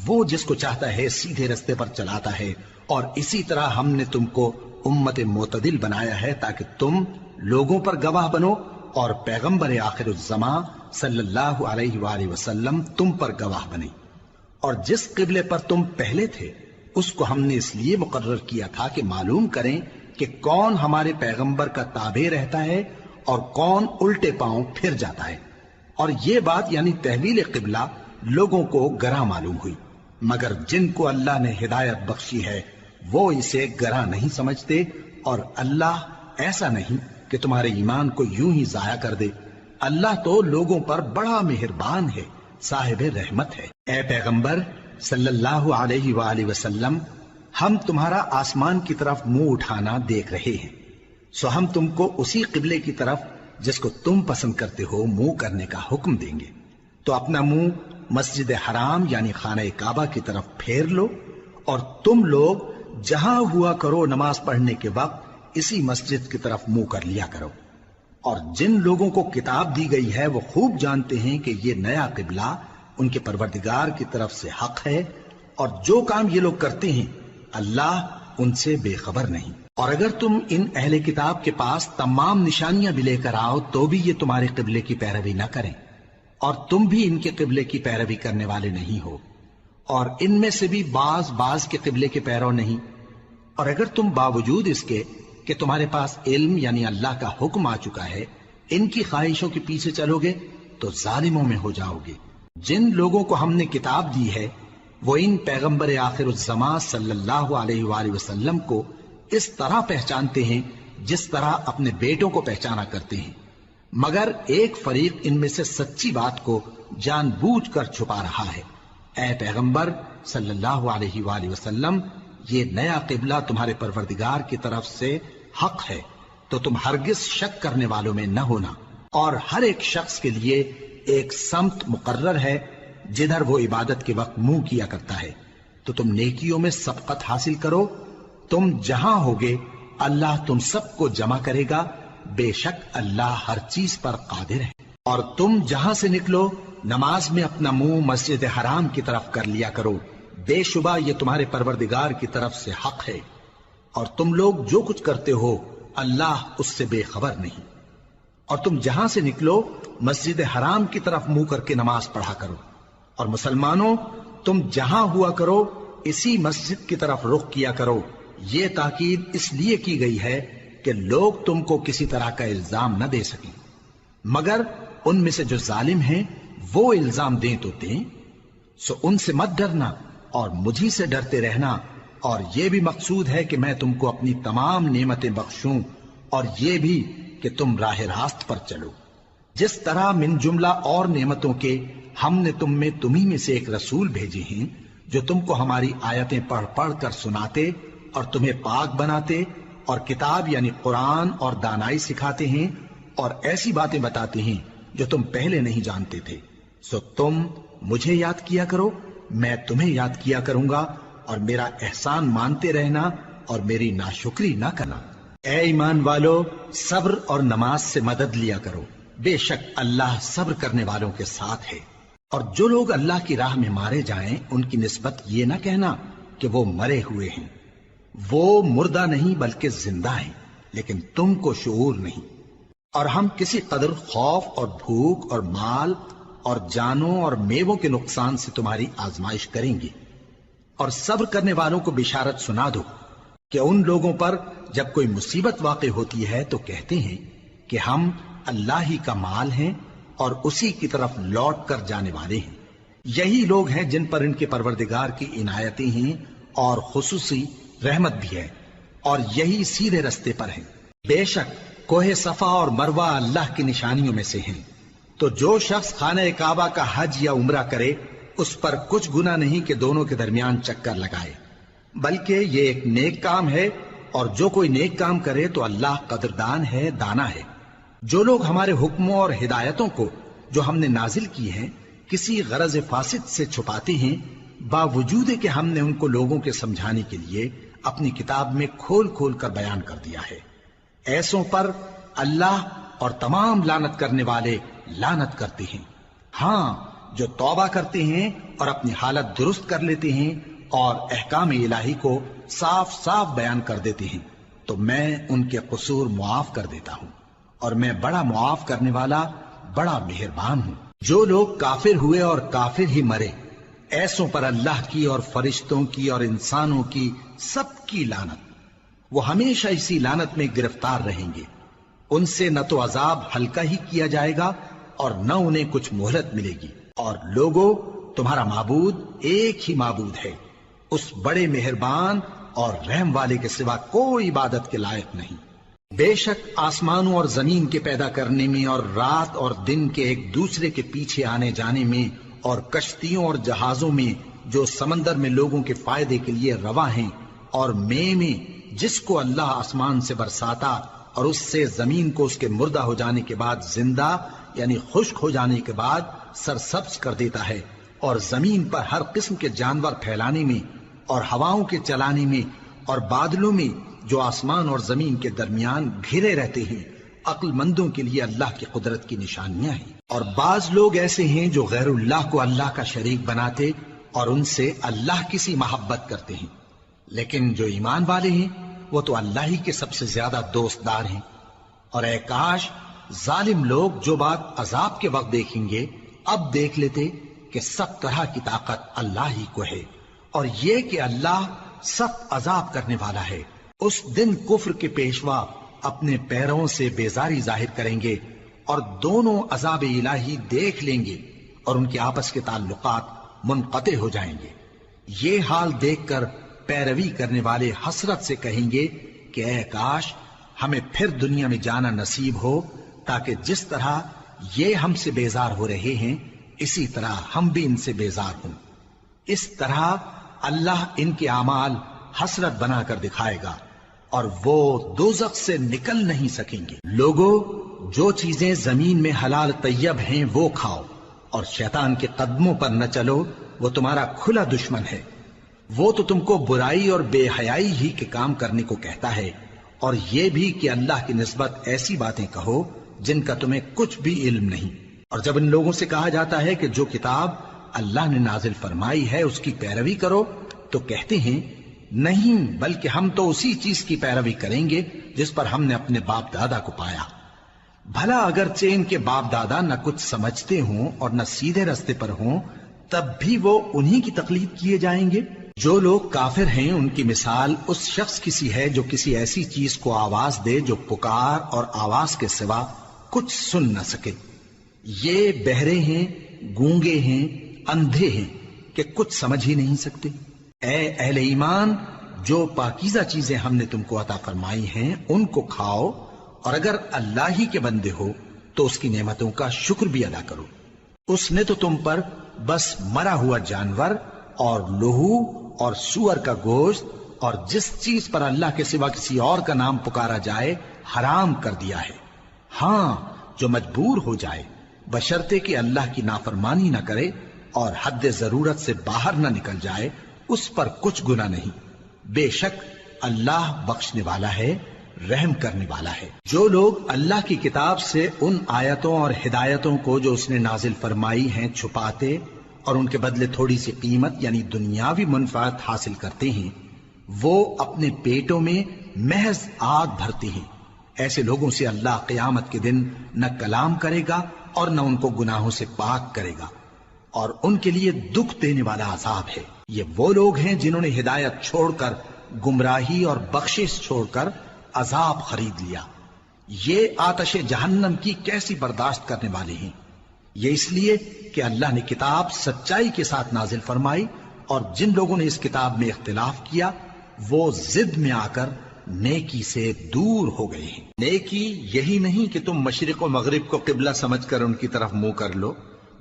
وہ جس کو چاہتا ہے سیدھے رستے پر چلاتا ہے، اور اسی طرح ہم نے تم کو امت معتدل بنایا ہے تاکہ تم لوگوں پر گواہ بنو اور پیغمبر آخر الزمان صلی اللہ علیہ وآلہ وسلم تم پر گواہ بنے۔ اور جس قبلے پر تم پہلے تھے اس کو ہم نے اس لیے مقرر کیا تھا کہ معلوم کریں کہ کون ہمارے پیغمبر کا تابع رہتا ہے اور کون الٹے پاؤں پھر جاتا ہے۔ اور یہ بات یعنی تحویل قبلہ لوگوں کو گراں معلوم ہوئی، مگر جن کو اللہ نے ہدایت بخشی ہے وہ اسے گراں نہیں سمجھتے، اور اللہ ایسا نہیں کہ تمہارے ایمان کو یوں ہی ضائع کر دے۔ اللہ تو لوگوں پر بڑا مہربان ہے، صاحب رحمت ہے۔ اے پیغمبر صلی اللہ علیہ وآلہ وسلم، ہم تمہارا آسمان کی طرف منہ اٹھانا دیکھ رہے ہیں، سو ہم تم کو اسی قبلے کی طرف جس کو تم پسند کرتے ہو منہ کرنے کا حکم دیں گے۔ تو اپنا منہ مسجد حرام یعنی خانہ کعبہ کی طرف پھیر لو، اور تم لوگ جہاں ہوا کرو نماز پڑھنے کے وقت اسی مسجد کی طرف منہ کر لیا کرو۔ اور جن لوگوں کو کتاب دی گئی ہے وہ خوب جانتے ہیں کہ یہ نیا قبلہ ان کے پروردگار کی طرف سے حق ہے، اور جو کام یہ لوگ کرتے ہیں اللہ ان سے بے خبر نہیں۔ اور اگر تم ان اہل کتاب کے پاس تمام نشانیاں بھی لے کر آؤ تو بھی یہ تمہارے قبلے کی پیروی نہ کریں، اور تم بھی ان کے قبلے کی پیروی کرنے والے نہیں ہو، اور ان میں سے بھی بعض کے قبلے کے پیرو نہیں۔ اور اگر تم باوجود اس کے کہ تمہارے پاس علم یعنی اللہ کا حکم آ چکا ہے ان کی خواہشوں کے پیچھے چلو گے تو ظالموں میں ہو جاؤ گے۔ جن لوگوں کو ہم نے کتاب دی ہے وہ ان پیغمبر آخر الزمان صلی اللہ علیہ وآلہ وسلم کو اس طرح پہچانتے ہیں جس طرح اپنے بیٹوں کو پہچانا کرتے ہیں، مگر ایک فریق ان میں سے سچی بات کو جان بوجھ کر چھپا رہا ہے۔ اے پیغمبر صلی اللہ علیہ وآلہ وسلم، یہ نیا قبلہ تمہارے پروردگار کی طرف سے حق ہے، تو تم ہرگز شک کرنے والوں میں نہ ہونا، اور ہر ایک شخص کے لیے ایک سمت مقرر ہے جدھر وہ عبادت کے وقت منہ کیا کرتا ہے، تو تم نیکیوں میں سبقت حاصل کرو۔ تم جہاں ہوگے اللہ تم سب کو جمع کرے گا، بے شک اللہ ہر چیز پر قادر ہے۔ اور تم جہاں سے نکلو نماز میں اپنا منہ مسجد حرام کی طرف کر لیا کرو، بے شبہ یہ تمہارے پروردگار کی طرف سے حق ہے، اور تم لوگ جو کچھ کرتے ہو اللہ اس سے بے خبر نہیں۔ اور تم جہاں سے نکلو مسجد حرام کی طرف منہ کر کے نماز پڑھا کرو، اور مسلمانوں تم جہاں ہوا کرو اسی مسجد کی طرف رخ کیا کرو۔ یہ تاکید اس لیے کی گئی ہے کہ لوگ تم کو کسی طرح کا الزام نہ دے سکیں، مگر ان میں سے جو ظالم ہیں وہ الزام دیں تو دیں، سو ان سے مت ڈرنا اور مجھی سے ڈرتے رہنا، اور یہ بھی مقصود ہے کہ میں تم کو اپنی تمام نعمتیں بخشوں، اور یہ بھی کہ تم راہ راست پر چلو۔ جس طرح من جملہ اور نعمتوں کے ہم نے تمہیں میں سے ایک رسول بھیجے ہیں جو تم کو ہماری آیتیں پڑھ پڑھ کر سناتے اور تمہیں پاک بناتے، اور کتاب یعنی قرآن اور دانائی سکھاتے ہیں، اور ایسی باتیں بتاتے ہیں جو تم پہلے نہیں جانتے تھے، سو تم مجھے یاد کیا کرو، میں تمہیں یاد کیا کروں گا، اور میرا احسان مانتے رہنا اور میری ناشکری نہ کرنا۔ اے ایمان والو، صبر اور نماز سے مدد لیا کرو، بے شک اللہ صبر کرنے والوں کے ساتھ ہے۔ اور جو لوگ اللہ کی راہ میں مارے جائیں ان کی نسبت یہ نہ کہنا کہ وہ مرے ہوئے ہیں، وہ مردہ نہیں بلکہ زندہ ہیں، لیکن تم کو شعور نہیں۔ اور ہم کسی قدر خوف اور بھوک اور مال اور جانوں اور میووں کے نقصان سے تمہاری آزمائش کریں گے، اور صبر کرنے والوں کو بشارت سنا دو کہ ان لوگوں پر جب کوئی مصیبت واقع ہوتی ہے تو کہتے ہیں کہ ہم اللہ ہی کا مال ہیں اور اسی کی طرف لوٹ کر جانے والے ہیں۔ یہی لوگ ہیں جن پر ان کے پروردگار کی عنایتیں ہیں اور خصوصی رحمت بھی ہے، اور یہی سیدھے رستے پر ہیں۔ بے شک کوہ صفا اور مروہ اللہ کی نشانیوں میں سے ہیں، تو جو شخص خانہ کعبہ کا حج یا عمرہ کرے اس پر کچھ گناہ نہیں کہ دونوں کے درمیان چکر لگائے، بلکہ یہ ایک نیک کام ہے، اور جو کوئی نیک کام کرے تو اللہ قدردان ہے، دانا ہے۔ جو لوگ ہمارے حکموں اور ہدایتوں کو جو ہم نے نازل کی ہیں کسی غرض فاسد سے چھپاتے ہیں، باوجود کہ ہم نے ان کو لوگوں کے سمجھانے کے لیے اپنی کتاب میں کھول کھول کر بیان کر دیا ہے۔ ایسوں پر اللہ اور تمام لعنت کرنے والے لعنت کرتے ہیں۔ ہاں، جو توبہ کرتے ہیں اور اپنی حالت درست کر لیتے ہیں اور احکام الہی کو صاف صاف بیان کر دیتے ہیں تو میں ان کے قصور معاف کر دیتا ہوں، اور میں بڑا معاف کرنے والا بڑا مہربان ہوں۔ جو لوگ کافر ہوئے اور کافر ہی مرے، ایسوں پر اللہ کی اور فرشتوں کی اور انسانوں کی سب کی لعنت، وہ ہمیشہ اسی لعنت میں گرفتار رہیں گے۔ ان سے نہ تو عذاب ہلکا ہی کیا جائے گا اور نہ انہیں کچھ مہلت ملے گی۔ اور لوگوں، تمہارا معبود ایک ہی معبود ہے، اس بڑے مہربان اور رحم والے کے سوا کوئی عبادت کے لائق نہیں۔ بے شک آسمانوں اور زمین کے پیدا کرنے میں اور رات اور دن کے ایک دوسرے کے پیچھے آنے جانے میں اور کشتیوں اور جہازوں میں جو سمندر میں لوگوں کے فائدے کے لیے رواں ہیں، اور میں جس کو اللہ آسمان سے برساتا اور اس سے زمین کو اس کے مردہ ہو جانے کے بعد زندہ یعنی خشک ہو جانے کے بعد سرسبز کر دیتا ہے، اور زمین پر ہر قسم کے جانور پھیلانے میں اور ہواؤں کے چلانے میں اور بادلوں میں جو آسمان اور زمین کے درمیان گھرے رہتے ہیں، عقل مندوں کے لیے اللہ کی قدرت کی نشانیاں ہیں۔ اور بعض لوگ ایسے ہیں جو غیر اللہ کو اللہ کا شریک بناتے اور ان سے اللہ کی سی محبت کرتے ہیں، لیکن جو ایمان والے ہیں وہ تو اللہ ہی کے سب سے زیادہ دوست دار ہیں۔ اور اے کاش ظالم لوگ جو بات عذاب کے وقت دیکھیں گے اب دیکھ لیتے کہ سب طرح کی طاقت اللہ ہی کو ہے، اور یہ کہ اللہ سخت عذاب کرنے والا ہے۔ اس دن کفر کے پیشوا اپنے پیروں سے بیزاری ظاہر کریں گے اور دونوں عذاب الہی دیکھ لیں گے اور ان کے آپس کے تعلقات منقطع ہو جائیں گے۔ یہ حال دیکھ کر پیروی کرنے والے حسرت سے کہیں گے کہ اے کاش ہمیں پھر دنیا میں جانا نصیب ہو، تاکہ جس طرح یہ ہم سے بیزار ہو رہے ہیں اسی طرح ہم بھی ان سے بیزار ہوں۔ اس طرح اللہ ان کے اعمال حسرت بنا کر دکھائے گا اور وہ دوزخ سے نکل نہیں سکیں گے۔ لوگوں، جو چیزیں زمین میں حلال طیب ہیں وہ کھاؤ، اور شیطان کے قدموں پر نہ چلو، وہ تمہارا کھلا دشمن ہے۔ وہ تو تم کو برائی اور بے حیائی ہی کے کام کرنے کو کہتا ہے، اور یہ بھی کہ اللہ کی نسبت ایسی باتیں کہو جن کا تمہیں کچھ بھی علم نہیں۔ اور جب ان لوگوں سے کہا جاتا ہے کہ جو کتاب اللہ نے نازل فرمائی ہے اس کی پیروی کرو، تو کہتے ہیں نہیں، بلکہ ہم تو اسی چیز کی پیروی کریں گے جس پر ہم نے اپنے باپ دادا کو پایا۔ بھلا اگرچہ ان کے باپ دادا نہ کچھ سمجھتے ہوں اور نہ سیدھے رستے پر ہوں، تب بھی وہ انہی کی تقلید کیے جائیں گے۔ جو لوگ کافر ہیں ان کی مثال اس شخص کی سی ہے جو کسی ایسی چیز کو آواز دے جو پکار اور آواز کے سوا کچھ سن نہ سکے۔ یہ بہرے ہیں، گونگے ہیں، اندھے ہیں کہ کچھ سمجھ ہی نہیں سکتے۔ اے اہل ایمان، جو پاکیزہ چیزیں ہم نے تم کو عطا فرمائی ہیں ان کو کھاؤ، اور اگر اللہ ہی کے بندے ہو تو اس کی نعمتوں کا شکر بھی ادا کرو۔ اس نے تو تم پر بس مرا ہوا جانور اور لہو اور سور کا گوشت اور جس چیز پر اللہ کے سوا کسی اور کا نام پکارا جائے حرام کر دیا ہے۔ ہاں، جو مجبور ہو جائے بشرطے کہ اللہ کی نافرمانی نہ کرے اور حد ضرورت سے باہر نہ نکل جائے، اس پر کچھ گناہ نہیں۔ بے شک اللہ بخشنے والا ہے، رحم کرنے والا ہے۔ جو لوگ اللہ کی کتاب سے ان آیتوں اور ہدایتوں کو جو اس نے نازل فرمائی ہیں چھپاتے اور ان کے بدلے تھوڑی سی قیمت یعنی دنیاوی منفعت حاصل کرتے ہیں، وہ اپنے پیٹوں میں محض آگ بھرتے ہیں۔ ایسے لوگوں سے اللہ قیامت کے دن نہ کلام کرے گا اور نہ ان کو گناہوں سے پاک کرے گا، اور ان کے لیے دکھ دینے والا عذاب ہے۔ یہ وہ لوگ ہیں جنہوں نے ہدایت چھوڑ کر گمراہی اور بخشش چھوڑ کر عذاب خرید لیا۔ یہ آتش جہنم کی کیسی برداشت کرنے والے ہیں۔ یہ اس لیے کہ اللہ نے کتاب سچائی کے ساتھ نازل فرمائی، اور جن لوگوں نے اس کتاب میں اختلاف کیا وہ ضد میں آ کر نیکی سے دور ہو گئے ہیں۔ نیکی یہی نہیں کہ تم مشرق و مغرب کو قبلہ سمجھ کر ان کی طرف منہ کر لو،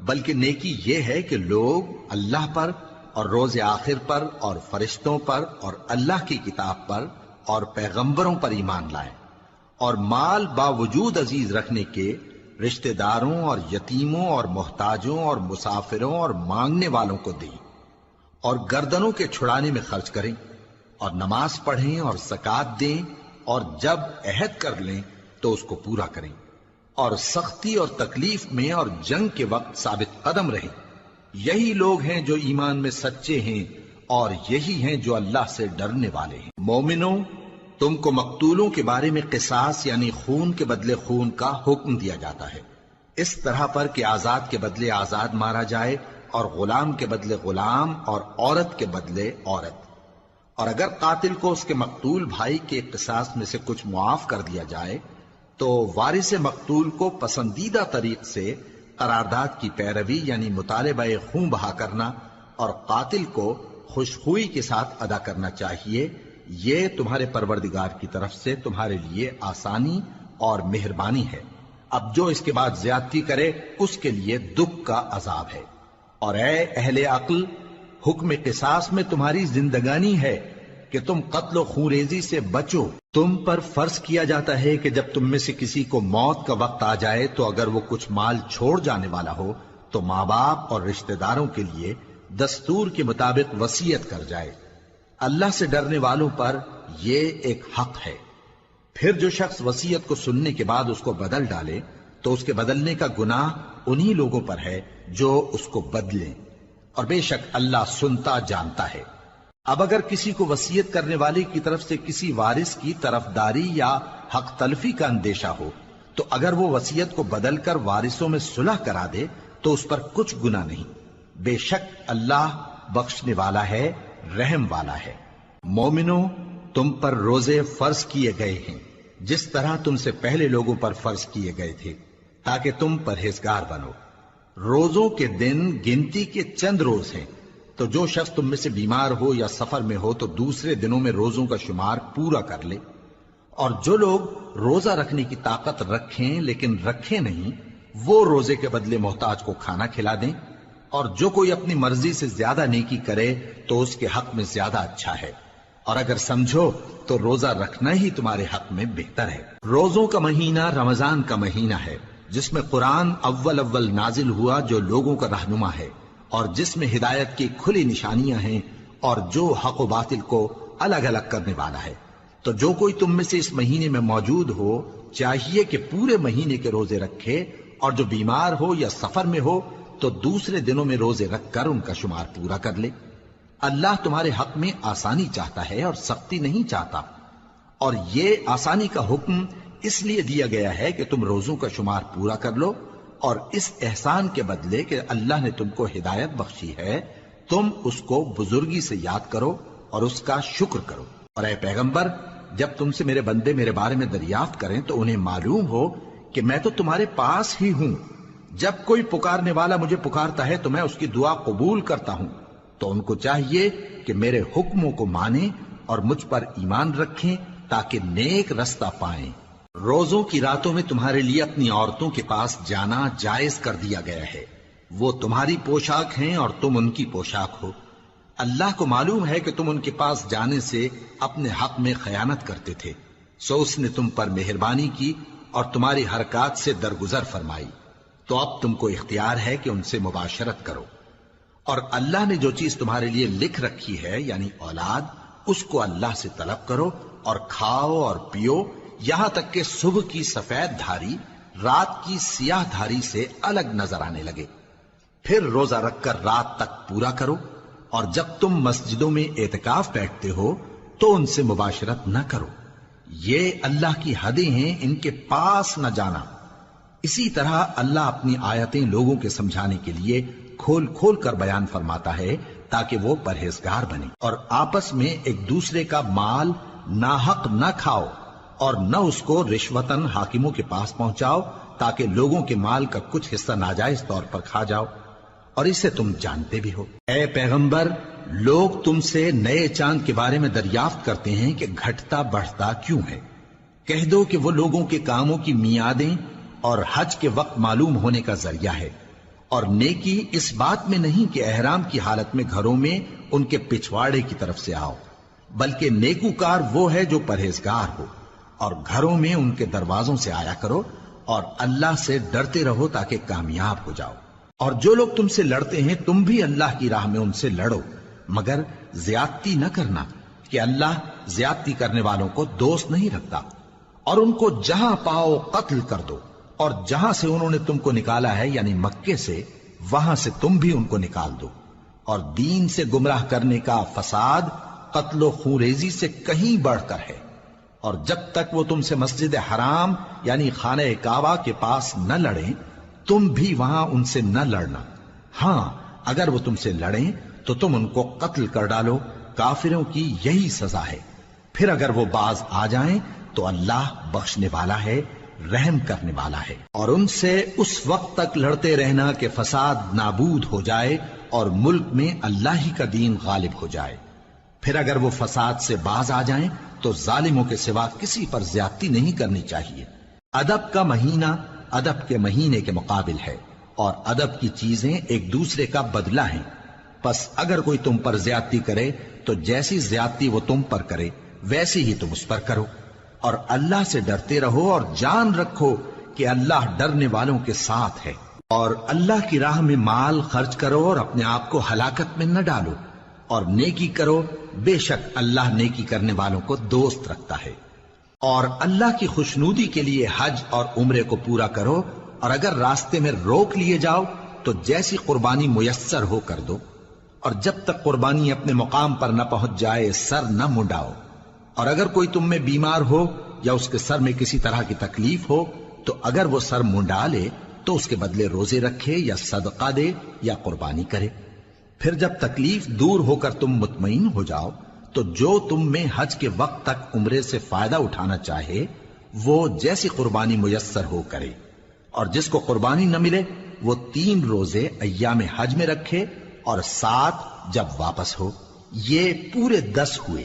بلکہ نیکی یہ ہے کہ لوگ اللہ پر اور روز آخر پر اور فرشتوں پر اور اللہ کی کتاب پر اور پیغمبروں پر ایمان لائیں، اور مال باوجود عزیز رکھنے کے رشتہ داروں اور یتیموں اور محتاجوں اور مسافروں اور مانگنے والوں کو دیں، اور گردنوں کے چھڑانے میں خرچ کریں، اور نماز پڑھیں اور زکات دیں، اور جب عہد کر لیں تو اس کو پورا کریں، اور سختی اور تکلیف میں اور جنگ کے وقت ثابت قدم رہیں۔ یہی لوگ ہیں جو ایمان میں سچے ہیں، اور یہی ہیں جو اللہ سے ڈرنے والے ہیں۔ مومنوں، تم کو مقتولوں کے بارے میں قصاص یعنی خون کے بدلے خون کا حکم دیا جاتا ہے، اس طرح پر کہ آزاد کے بدلے آزاد مارا جائے، اور غلام کے بدلے غلام، اور عورت کے بدلے عورت۔ اور اگر قاتل کو اس کے مقتول بھائی کے قصاص میں سے کچھ معاف کر دیا جائے تو وارث مقتول کو پسندیدہ طریق سے قرارداد کی پیروی یعنی مطالبہ خون بہا کرنا اور قاتل کو خوشخوئی کے ساتھ ادا کرنا چاہیے۔ یہ تمہارے پروردگار کی طرف سے تمہارے لیے آسانی اور مہربانی ہے۔ اب جو اس کے بعد زیادتی کرے اس کے لیے دکھ کا عذاب ہے۔ اور اے اہل عقل، حکم قصاص میں تمہاری زندگانی ہے کہ تم قتل و خونریزی سے بچو۔ تم پر فرض کیا جاتا ہے کہ جب تم میں سے کسی کو موت کا وقت آ جائے تو اگر وہ کچھ مال چھوڑ جانے والا ہو تو ماں باپ اور رشتہ داروں کے لیے دستور کے مطابق وصیت کر جائے۔ اللہ سے ڈرنے والوں پر یہ ایک حق ہے۔ پھر جو شخص وصیت کو سننے کے بعد اس کو بدل ڈالے تو اس کے بدلنے کا گناہ انہی لوگوں پر ہے جو اس کو بدلیں، اور بے شک اللہ سنتا جانتا ہے۔ اب اگر کسی کو وصیت کرنے والے کی طرف سے کسی وارث کی طرفداری یا حق تلفی کا اندیشہ ہو تو اگر وہ وصیت کو بدل کر وارثوں میں صلح کرا دے تو اس پر کچھ گناہ نہیں، بے شک اللہ بخشنے والا ہے، رحم والا ہے۔ مومنوں، تم پر روزے فرض کیے گئے ہیں جس طرح تم سے پہلے لوگوں پر فرض کیے گئے تھے تاکہ تم پرہیزگار بنو۔ روزوں کے دن گنتی کے چند روز ہیں، تو جو شخص تم میں سے بیمار ہو یا سفر میں ہو تو دوسرے دنوں میں روزوں کا شمار پورا کر لے۔ اور جو لوگ روزہ رکھنے کی طاقت رکھیں لیکن رکھیں نہیں، وہ روزے کے بدلے محتاج کو کھانا کھلا دیں۔ اور جو کوئی اپنی مرضی سے زیادہ نیکی کرے تو اس کے حق میں زیادہ اچھا ہے، اور اگر سمجھو تو روزہ رکھنا ہی تمہارے حق میں بہتر ہے۔ روزوں کا مہینہ رمضان کا مہینہ ہے جس میں قرآن اول نازل ہوا، جو لوگوں کا رہنما ہے اور جس میں ہدایت کی کھلی نشانیاں ہیں اور جو حق و باطل کو الگ الگ کرنے والا ہے۔ تو جو کوئی تم میں سے اس مہینے میں موجود ہو چاہیے کہ پورے مہینے کے روزے رکھے، اور جو بیمار ہو یا سفر میں ہو تو دوسرے دنوں میں روزے رکھ کر ان کا شمار پورا کر لے۔ اللہ تمہارے حق میں آسانی چاہتا ہے اور سختی نہیں چاہتا، اور یہ آسانی کا حکم اس لیے دیا گیا ہے کہ تم روزوں کا شمار پورا کر لو، اور اس احسان کے بدلے کہ اللہ نے تم کو ہدایت بخشی ہے تم اس کو بزرگی سے یاد کرو اور اس کا شکر کرو۔ اور اے پیغمبر، جب تم سے میرے بندے میرے بارے میں دریافت کریں تو انہیں معلوم ہو کہ میں تو تمہارے پاس ہی ہوں۔ جب کوئی پکارنے والا مجھے پکارتا ہے تو میں اس کی دعا قبول کرتا ہوں، تو ان کو چاہیے کہ میرے حکموں کو مانیں اور مجھ پر ایمان رکھیں تاکہ نیک رستہ پائیں۔ روزوں کی راتوں میں تمہارے لیے اپنی عورتوں کے پاس جانا جائز کر دیا گیا ہے، وہ تمہاری پوشاک ہیں اور تم ان کی پوشاک ہو۔ اللہ کو معلوم ہے کہ تم ان کے پاس جانے سے اپنے حق میں خیانت کرتے تھے، سو اس نے تم پر مہربانی کی اور تمہاری حرکات سے درگزر فرمائی، تو اب تم کو اختیار ہے کہ ان سے مباشرت کرو۔ اور اللہ نے جو چیز تمہارے لیے لکھ رکھی ہے یعنی اولاد، اس کو اللہ سے طلب کرو اور کھاؤ اور پیو، یہاں تک کہ صبح کی سفید دھاری رات کی سیاہ دھاری سے الگ نظر آنے لگے، پھر روزہ رکھ کر رات تک پورا کرو۔ اور جب تم مسجدوں میں اعتکاف بیٹھتے ہو تو ان سے مباشرت نہ کرو، یہ اللہ کی حدیں ہیں، ان کے پاس نہ جانا۔ اسی طرح اللہ اپنی آیتیں لوگوں کے سمجھانے کے لیے کھول کھول کر بیان فرماتا ہے تاکہ وہ پرہیزگار بنے۔ اور آپس میں ایک دوسرے کا مال ناحق نہ کھاؤ اور نہ اس کو رشوتاً حاکموں کے پاس پہنچاؤ تاکہ لوگوں کے مال کا کچھ حصہ ناجائز طور پر کھا جاؤ، اور اسے تم جانتے بھی ہو۔ اے پیغمبر، لوگ تم سے نئے چاند کے بارے میں دریافت کرتے ہیں کہ گھٹتا بڑھتا کیوں ہے۔ کہہ دو کہ وہ لوگوں کے کاموں کی میعادیں اور حج کے وقت معلوم ہونے کا ذریعہ ہے، اور نیکی اس بات میں نہیں کہ احرام کی حالت میں گھروں میں ان کے پچھواڑے کی طرف سے آؤ، بلکہ نیکوکار وہ ہے جو پرہیزگار ہو، اور گھروں میں ان کے دروازوں سے آیا کرو اور اللہ سے ڈرتے رہو تاکہ کامیاب ہو جاؤ۔ اور جو لوگ تم سے لڑتے ہیں تم بھی اللہ کی راہ میں ان سے لڑو، مگر زیادتی نہ کرنا کہ اللہ زیادتی کرنے والوں کو دوست نہیں رکھتا۔ اور ان کو جہاں پاؤ قتل کر دو، اور جہاں سے انہوں نے تم کو نکالا ہے یعنی مکے سے، وہاں سے تم بھی ان کو نکال دو۔ اور دین سے گمراہ کرنے کا فساد قتل و خونریزی سے کہیں بڑھ کر ہے۔ اور جب تک وہ تم سے مسجد حرام یعنی خانہ کعبہ کے پاس نہ لڑیں، تم بھی وہاں ان سے نہ لڑنا۔ ہاں اگر وہ تم سے لڑیں تو تم ان کو قتل کر ڈالو، کافروں کی یہی سزا ہے۔ پھر اگر وہ باز آ جائیں تو اللہ بخشنے والا ہے، رحم کرنے والا ہے۔ اور ان سے اس وقت تک لڑتے رہنا کہ فساد نابود ہو جائے اور ملک میں اللہ ہی کا دین غالب ہو جائے۔ پھر اگر وہ فساد سے باز آ جائیں تو ظالموں کے سوا کسی پر زیادتی نہیں کرنی چاہیے۔ ادب کا مہینہ ادب کے مہینے کے مقابل ہے، اور ادب کی چیزیں ایک دوسرے کا بدلہ ہیں۔ پس اگر کوئی تم پر زیادتی کرے تو جیسی زیادتی وہ تم پر کرے ویسی ہی تم اس پر کرو، اور اللہ سے ڈرتے رہو اور جان رکھو کہ اللہ ڈرنے والوں کے ساتھ ہے۔ اور اللہ کی راہ میں مال خرچ کرو اور اپنے آپ کو ہلاکت میں نہ ڈالو، اور نیکی کرو، بے شک اللہ نیکی کرنے والوں کو دوست رکھتا ہے۔ اور اللہ کی خوشنودی کے لیے حج اور عمرے کو پورا کرو، اور اگر راستے میں روک لیے جاؤ تو جیسی قربانی میسر ہو کر دو، اور جب تک قربانی اپنے مقام پر نہ پہنچ جائے سر نہ منڈاؤ۔ اور اگر کوئی تم میں بیمار ہو یا اس کے سر میں کسی طرح کی تکلیف ہو تو اگر وہ سر منڈا لے تو اس کے بدلے روزے رکھے یا صدقہ دے یا قربانی کرے۔ پھر جب تکلیف دور ہو کر تم مطمئن ہو جاؤ تو جو تم میں حج کے وقت تک عمرے سے فائدہ اٹھانا چاہے وہ جیسی قربانی میسر ہو کرے، اور جس کو قربانی نہ ملے وہ 3 روزے ایام حج میں رکھے اور 7 جب واپس ہو، یہ پورے 10 ہوئے۔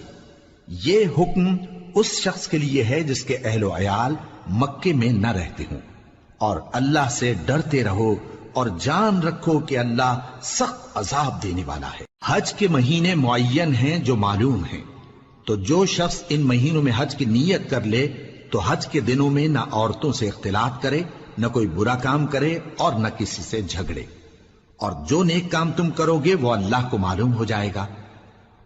یہ حکم اس شخص کے لیے ہے جس کے اہل و عیال مکے میں نہ رہتے ہوں۔ اور اللہ سے ڈرتے رہو اور جان رکھو کہ اللہ سخت عذاب دینے والا ہے۔ حج کے مہینے معین ہیں جو معلوم ہیں، تو جو شخص ان مہینوں میں حج کی نیت کر لے تو حج کے دنوں میں نہ عورتوں سے اختلاط کرے، نہ کوئی برا کام کرے اور نہ کسی سے جھگڑے۔ اور جو نیک کام تم کرو گے وہ اللہ کو معلوم ہو جائے گا۔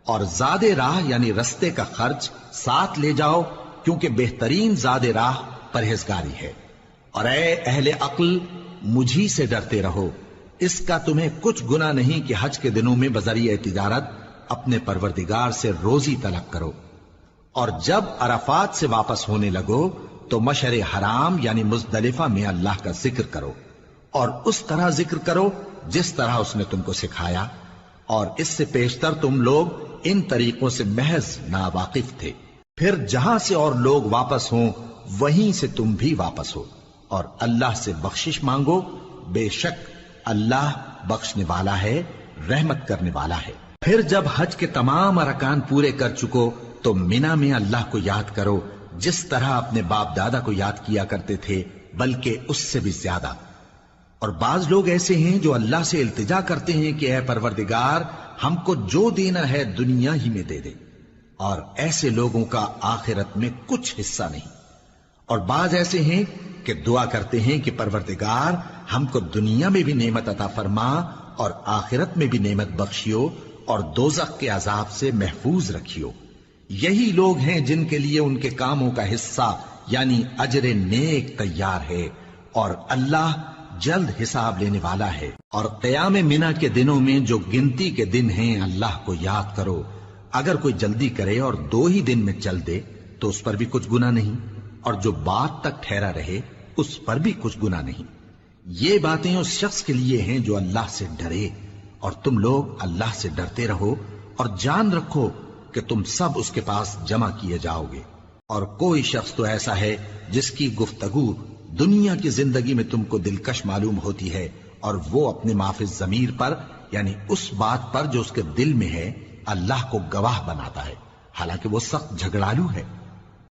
اور زاد راہ یعنی رستے کا خرچ ساتھ لے جاؤ، کیونکہ بہترین زاد راہ پرہیزگاری ہے۔ اور اے اہل عقل، مجھی سے ڈرتے رہو، اس کا تمہیں کچھ گناہ نہیں کہ حج کے دنوں میں بذریعہ تجارت اپنے پروردگار سے روزی طلب کرو۔ اور جب عرفات سے واپس ہونے لگو تو مشعر حرام یعنی مزدلفہ میں اللہ کا ذکر کرو، اور اس طرح ذکر کرو جس طرح اس نے تم کو سکھایا، اور اس سے پیشتر تم لوگ ان طریقوں سے محض ناواقف تھے۔ پھر جہاں سے اور لوگ واپس ہوں وہیں سے تم بھی واپس ہو، اور اللہ سے بخشش مانگو، بے شک اللہ بخشنے والا ہے، رحمت کرنے والا ہے۔ پھر جب حج کے تمام ارکان پورے کر چکو تو مینا میں اللہ کو یاد کرو جس طرح اپنے باپ دادا کو یاد کیا کرتے تھے، بلکہ اس سے بھی زیادہ۔ اور بعض لوگ ایسے ہیں جو اللہ سے التجا کرتے ہیں کہ اے پروردگار ہم کو جو دینا ہے دنیا ہی میں دے دے، اور ایسے لوگوں کا آخرت میں کچھ حصہ نہیں۔ اور بعض ایسے ہیں کہ دعا کرتے ہیں کہ پروردگار ہم کو دنیا میں بھی نعمت عطا فرما اور آخرت میں بھی نعمت بخشیو اور دوزخ کے عذاب سے محفوظ رکھیو۔ یہی لوگ ہیں جن کے لیے ان کے کاموں کا حصہ یعنی اجر نیک تیار ہے، اور اللہ جلد حساب لینے والا ہے۔ اور قیام منا کے دنوں میں جو گنتی کے دن ہیں اللہ کو یاد کرو۔ اگر کوئی جلدی کرے اور 2 ہی دن میں چل دے تو اس پر بھی کچھ گناہ نہیں، اور جو بات تک ٹھہرا رہے اس پر بھی کچھ گناہ نہیں۔ یہ باتیں اس شخص کے لیے ہیں جو اللہ سے ڈرے، اور تم لوگ اللہ سے ڈرتے رہو اور جان رکھو کہ تم سب اس کے پاس جمع کیے جاؤ گے۔ اور کوئی شخص تو ایسا ہے جس کی گفتگو دنیا کی زندگی میں تم کو دلکش معلوم ہوتی ہے، اور وہ اپنے معافی ضمیر پر یعنی اس بات پر جو اس کے دل میں ہے اللہ کو گواہ بناتا ہے، حالانکہ وہ سخت جھگڑالو ہے۔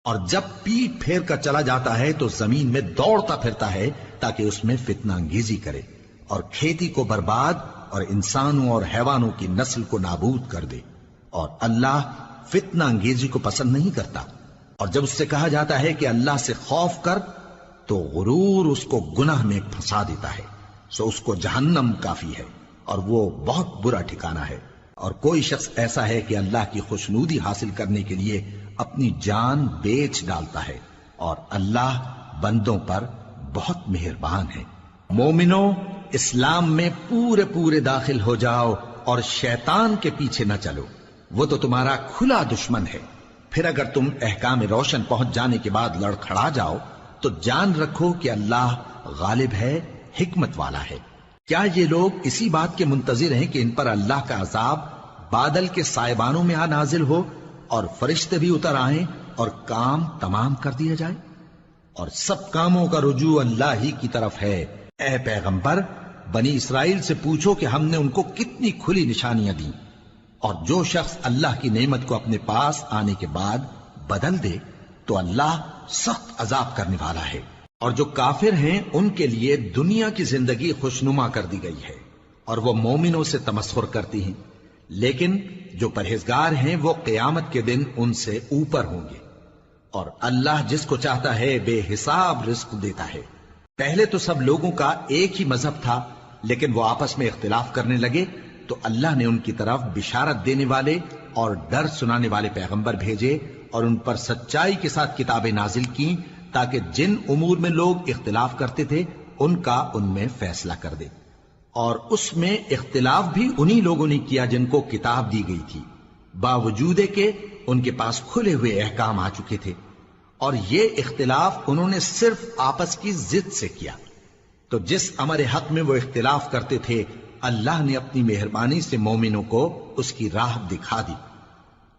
اور جب پیٹ پھیر کر چلا جاتا ہے تو زمین میں دوڑتا پھرتا ہے تاکہ اس میں فتنہ انگیزی کرے اور کھیتی کو برباد اور انسانوں اور حیوانوں کی نسل کو نابود کر دے، اور اللہ فتنہ انگیزی کو پسند نہیں کرتا۔ اور جب اس سے کہا جاتا ہے کہ اللہ سے خوف کر تو غرور اس کو گناہ میں پھنسا دیتا ہے، سو اس کو جہنم کافی ہے اور وہ بہت برا ٹھکانہ ہے۔ اور کوئی شخص ایسا ہے کہ اللہ کی خوشنودی حاصل کرنے کے لیے اپنی جان بیچ ڈالتا ہے، اور اللہ بندوں پر بہت مہربان ہے۔ مومنوں، اسلام میں پورے داخل ہو جاؤ اور شیطان کے پیچھے نہ چلو، وہ تو تمہارا کھلا دشمن ہے۔ پھر اگر تم احکام روشن پہنچ جانے کے بعد لڑکھڑا جاؤ تو جان رکھو کہ اللہ غالب ہے، حکمت والا ہے۔ کیا یہ لوگ اسی بات کے منتظر ہیں کہ ان پر اللہ کا عذاب بادل کے سائبانوں میں آ نازل ہو اور فرشتے بھی اتر آئیں اور کام تمام کر دیا جائے؟ اور سب کاموں کا رجوع اللہ ہی کی طرف ہے۔ اے پیغمبر، بنی اسرائیل سے پوچھو کہ ہم نے ان کو کتنی کھلی نشانیاں دیں، اور جو شخص اللہ کی نعمت کو اپنے پاس آنے کے بعد بدل دے تو اللہ سخت عذاب کرنے والا ہے۔ اور جو کافر ہیں ان کے لیے دنیا کی زندگی خوشنما کر دی گئی ہے، اور وہ مومنوں سے تمسخر کرتی ہیں، لیکن جو پرہیزگار ہیں وہ قیامت کے دن ان سے اوپر ہوں گے۔ اور اللہ جس کو چاہتا ہے بے حساب رزق دیتا ہے۔ پہلے تو سب لوگوں کا ایک ہی مذہب تھا، لیکن وہ آپس میں اختلاف کرنے لگے تو اللہ نے ان کی طرف بشارت دینے والے اور ڈر سنانے والے پیغمبر بھیجے، اور ان پر سچائی کے ساتھ کتابیں نازل کی، تاکہ جن امور میں لوگ اختلاف کرتے تھے ان کا ان میں فیصلہ کر دے۔ اور اس میں اختلاف بھی انہی لوگوں نے کیا جن کو کتاب دی گئی تھی، باوجود کہ ان کے پاس کھلے ہوئے احکام آ چکے تھے، اور یہ اختلاف انہوں نے صرف آپس کی ضد سے کیا۔ تو جس امر حق میں وہ اختلاف کرتے تھے اللہ نے اپنی مہربانی سے مومنوں کو اس کی راہ دکھا دی،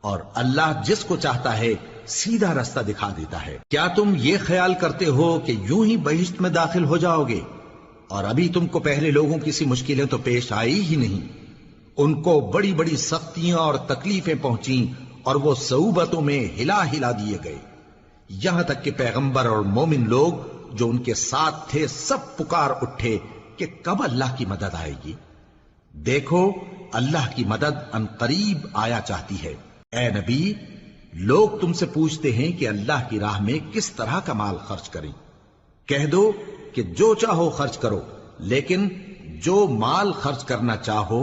اور اللہ جس کو چاہتا ہے سیدھا رستہ دکھا دیتا ہے۔ کیا تم یہ خیال کرتے ہو کہ یوں ہی بہشت میں داخل ہو جاؤ گے، اور ابھی تم کو پہلے لوگوں کی سی مشکلیں تو پیش آئی ہی نہیں؟ ان کو بڑی بڑی سختیاں اور تکلیفیں پہنچیں، اور وہ صعوبتوں میں ہلا ہلا دیے گئے، یہاں تک کہ پیغمبر اور مومن لوگ جو ان کے ساتھ تھے سب پکار اٹھے کہ کب اللہ کی مدد آئے گی۔ دیکھو اللہ کی مدد عنقریب آیا چاہتی ہے۔ اے نبی، لوگ تم سے پوچھتے ہیں کہ اللہ کی راہ میں کس طرح کا مال خرچ کریں۔ کہہ دو کہ جو چاہو خرچ کرو، لیکن جو مال خرچ کرنا چاہو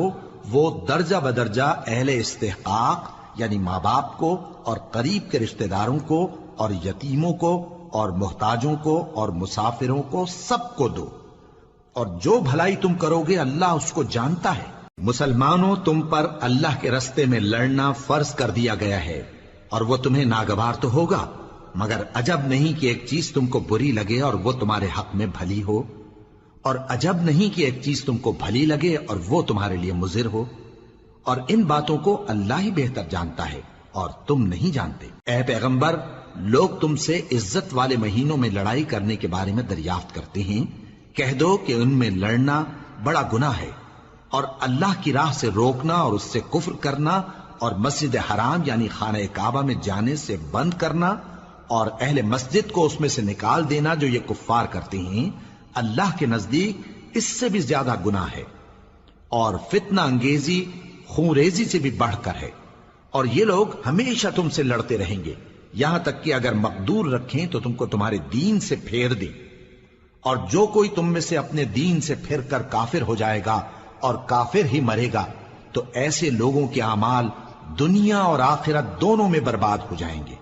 وہ درجہ بدرجہ اہل استحقاق یعنی ماں باپ کو اور قریب کے رشتہ داروں کو اور یتیموں کو اور محتاجوں کو اور مسافروں کو سب کو دو، اور جو بھلائی تم کرو گے اللہ اس کو جانتا ہے۔ مسلمانوں، تم پر اللہ کے رستے میں لڑنا فرض کر دیا گیا ہے، اور وہ تمہیں ناگوار تو ہوگا، مگر عجب نہیں کہ ایک چیز تم کو بری لگے اور وہ تمہارے حق میں بھلی ہو، اور عجب نہیں کہ ایک چیز تم کو بھلی لگے اور وہ تمہارے لیے مضر ہو، اور ان باتوں کو اللہ ہی بہتر جانتا ہے اور تم نہیں جانتے۔ اے پیغمبر، لوگ تم سے عزت والے مہینوں میں لڑائی کرنے کے بارے میں دریافت کرتے ہیں، کہہ دو کہ ان میں لڑنا بڑا گناہ ہے، اور اللہ کی راہ سے روکنا اور اس سے کفر کرنا اور مسجد حرام یعنی خانہ کعبہ میں جانے سے بند کرنا اور اہل مسجد کو اس میں سے نکال دینا جو یہ کفار کرتے ہیں، اللہ کے نزدیک اس سے بھی زیادہ گناہ ہے، اور فتنہ انگیزی خونریزی سے بھی بڑھ کر ہے۔ اور یہ لوگ ہمیشہ تم سے لڑتے رہیں گے، یہاں تک کہ اگر مقدور رکھیں تو تم کو تمہارے دین سے پھیر دیں، اور جو کوئی تم میں سے اپنے دین سے پھر کر کافر ہو جائے گا اور کافر ہی مرے گا تو ایسے لوگوں کے اعمال دنیا اور آخرت دونوں میں برباد ہو جائیں گے،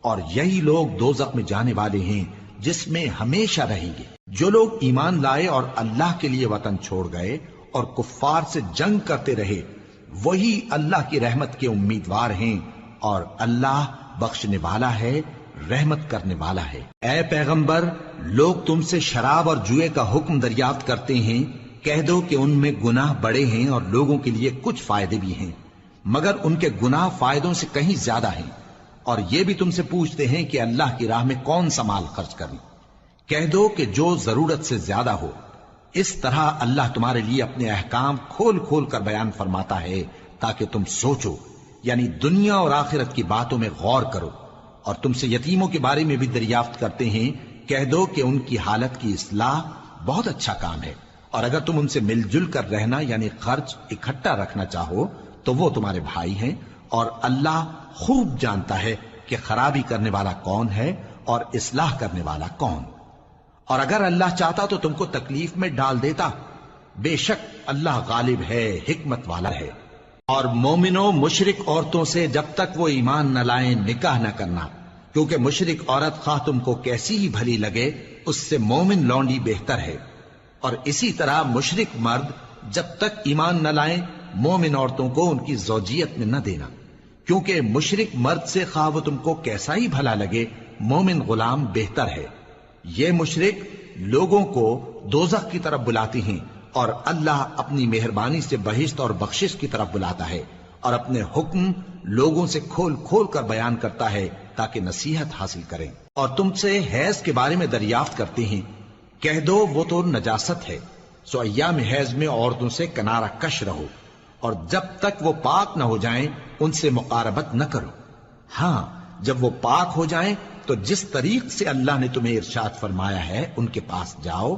اور یہی لوگ دوزخ میں جانے والے ہیں جس میں ہمیشہ رہیں گے۔ جو لوگ ایمان لائے اور اللہ کے لیے وطن چھوڑ گئے اور کفار سے جنگ کرتے رہے وہی اللہ کی رحمت کے امیدوار ہیں، اور اللہ بخشنے والا ہے، رحمت کرنے والا ہے۔ اے پیغمبر، لوگ تم سے شراب اور جوئے کا حکم دریافت کرتے ہیں، کہہ دو کہ ان میں گناہ بڑے ہیں اور لوگوں کے لیے کچھ فائدے بھی ہیں، مگر ان کے گناہ فائدوں سے کہیں زیادہ ہیں۔ اور یہ بھی تم سے پوچھتے ہیں کہ اللہ کی راہ میں کون سا مال خرچ کریں، کہہ دو کہ جو ضرورت سے زیادہ ہو۔ اس طرح اللہ تمہارے لیے اپنے احکام کھول کھول کر بیان فرماتا ہے تاکہ تم سوچو، یعنی دنیا اور آخرت کی باتوں میں غور کرو۔ اور تم سے یتیموں کے بارے میں بھی دریافت کرتے ہیں، کہہ دو کہ ان کی حالت کی اصلاح بہت اچھا کام ہے، اور اگر تم ان سے مل جل کر رہنا یعنی خرچ اکٹھا رکھنا چاہو تو وہ تمہارے بھائی ہیں، اور اللہ خوب جانتا ہے کہ خرابی کرنے والا کون ہے اور اصلاح کرنے والا کون۔ اور اگر اللہ چاہتا تو تم کو تکلیف میں ڈال دیتا، بے شک اللہ غالب ہے، حکمت والا ہے۔ اور مومنوں مشرک عورتوں سے جب تک وہ ایمان نہ لائیں نکاح نہ کرنا، کیونکہ مشرک عورت خواہ تم کو کیسی ہی بھلی لگے اس سے مومن لونڈی بہتر ہے، اور اسی طرح مشرک مرد جب تک ایمان نہ لائیں مومن عورتوں کو ان کی زوجیت میں نہ دینا، کیونکہ مشرک مرد سے خواہ وہ تم کو کیسا ہی بھلا لگے مومن غلام بہتر ہے۔ یہ مشرک لوگوں کو دوزخ کی طرف بلاتی ہیں، اور اللہ اپنی مہربانی سے بہشت اور بخشش کی طرف بلاتا ہے، اور اپنے حکم لوگوں سے کھول کھول کر بیان کرتا ہے تاکہ نصیحت حاصل کریں۔ اور تم سے حیض کے بارے میں دریافت کرتے ہیں، کہہ دو وہ تو نجاست ہے، سو ایام حیض میں عورتوں سے کنارہ کش رہو، اور جب تک وہ پاک نہ ہو جائیں ان سے مقاربت نہ کرو۔ ہاں جب وہ پاک ہو جائیں تو جس طریق سے اللہ نے تمہیں ارشاد فرمایا ہے ان کے پاس جاؤ،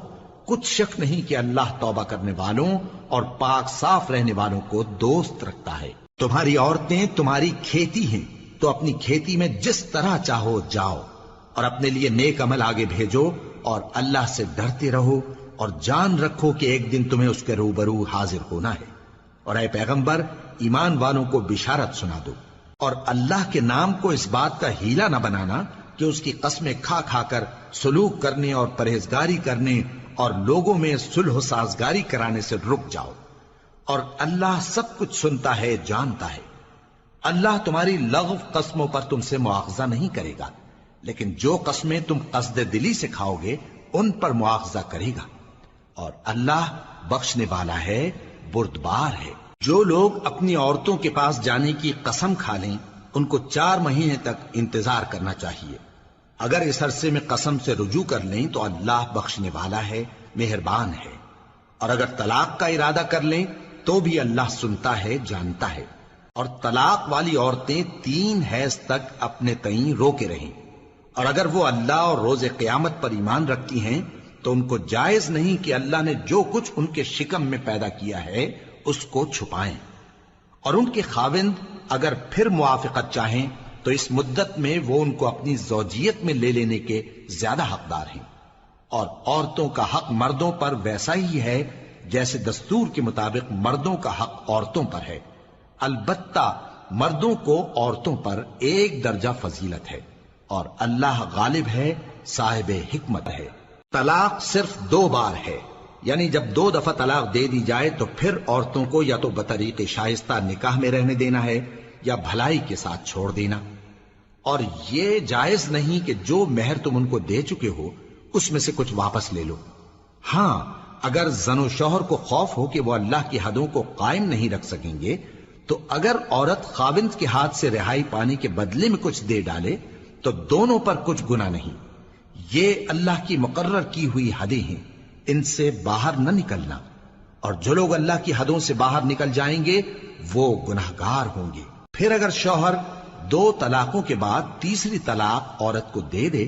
کچھ شک نہیں کہ اللہ توبہ کرنے والوں اور پاک صاف رہنے والوں کو دوست رکھتا ہے۔ تمہاری عورتیں تمہاری کھیتی ہیں، تو اپنی کھیتی میں جس طرح چاہو جاؤ، اور اپنے لیے نیک عمل آگے بھیجو، اور اللہ سے ڈرتے رہو، اور جان رکھو کہ ایک دن تمہیں اس کے روبرو حاضر ہونا ہے۔ اور اے پیغمبر ایمان والوں کو بشارت سنا دو، اور اللہ کے نام کو اس بات کا ہیلا نہ بنانا کہ اس کی قسمیں کھا کھا کر سلوک کرنے اور پرہیزگاری کرنے اور لوگوں میں صلح و سازگاری کرانے سے رک جاؤ، اور اللہ سب کچھ سنتا ہے جانتا ہے۔ اللہ تمہاری لغو قسموں پر تم سے مواخذہ نہیں کرے گا، لیکن جو قسمیں تم قصد دلی سے کھاؤ گے ان پر مواخذہ کرے گا، اور اللہ بخشنے والا ہے بردبار ہے۔ جو لوگ اپنی عورتوں کے پاس جانے کی قسم کھا لیں ان کو 4 مہینے تک انتظار کرنا چاہیے۔ اگر اس عرصے میں قسم سے رجوع کر لیں تو اللہ بخشنے والا ہے، مہربان ہے، اور اگر طلاق کا ارادہ کر لیں تو بھی اللہ سنتا ہے جانتا ہے۔ اور طلاق والی عورتیں 3 حیض تک اپنے تئیں روکے رہیں، اور اگر وہ اللہ اور روز قیامت پر ایمان رکھتی ہیں تو ان کو جائز نہیں کہ اللہ نے جو کچھ ان کے شکم میں پیدا کیا ہے اس کو چھپائیں، اور ان کے خاوند اگر پھر موافقت چاہیں تو اس مدت میں وہ ان کو اپنی زوجیت میں لے لینے کے زیادہ حقدار ہیں۔ اور عورتوں کا حق مردوں پر ویسا ہی ہے جیسے دستور کے مطابق مردوں کا حق عورتوں پر ہے، البتہ مردوں کو عورتوں پر 1 درجہ فضیلت ہے، اور اللہ غالب ہے، صاحب حکمت ہے۔ طلاق صرف 2 بار ہے، یعنی جب 2 دفعہ طلاق دے دی جائے تو پھر عورتوں کو یا تو بطریق شائستہ نکاح میں رہنے دینا ہے یا بھلائی کے ساتھ چھوڑ دینا، اور یہ جائز نہیں کہ جو مہر تم ان کو دے چکے ہو اس میں سے کچھ واپس لے لو۔ ہاں اگر زن و شوہر کو خوف ہو کہ وہ اللہ کی حدوں کو قائم نہیں رکھ سکیں گے تو اگر عورت خاوند کے ہاتھ سے رہائی پانے کے بدلے میں کچھ دے ڈالے تو دونوں پر کچھ گناہ نہیں۔ یہ اللہ کی مقرر کی ہوئی حدیں ہیں، ان سے باہر نہ نکلنا، اور جو لوگ اللہ کی حدوں سے باہر نکل جائیں گے وہ گناہگار ہوں گے۔ پھر اگر شوہر 2 طلاقوں کے بعد تیسری طلاق عورت کو دے دے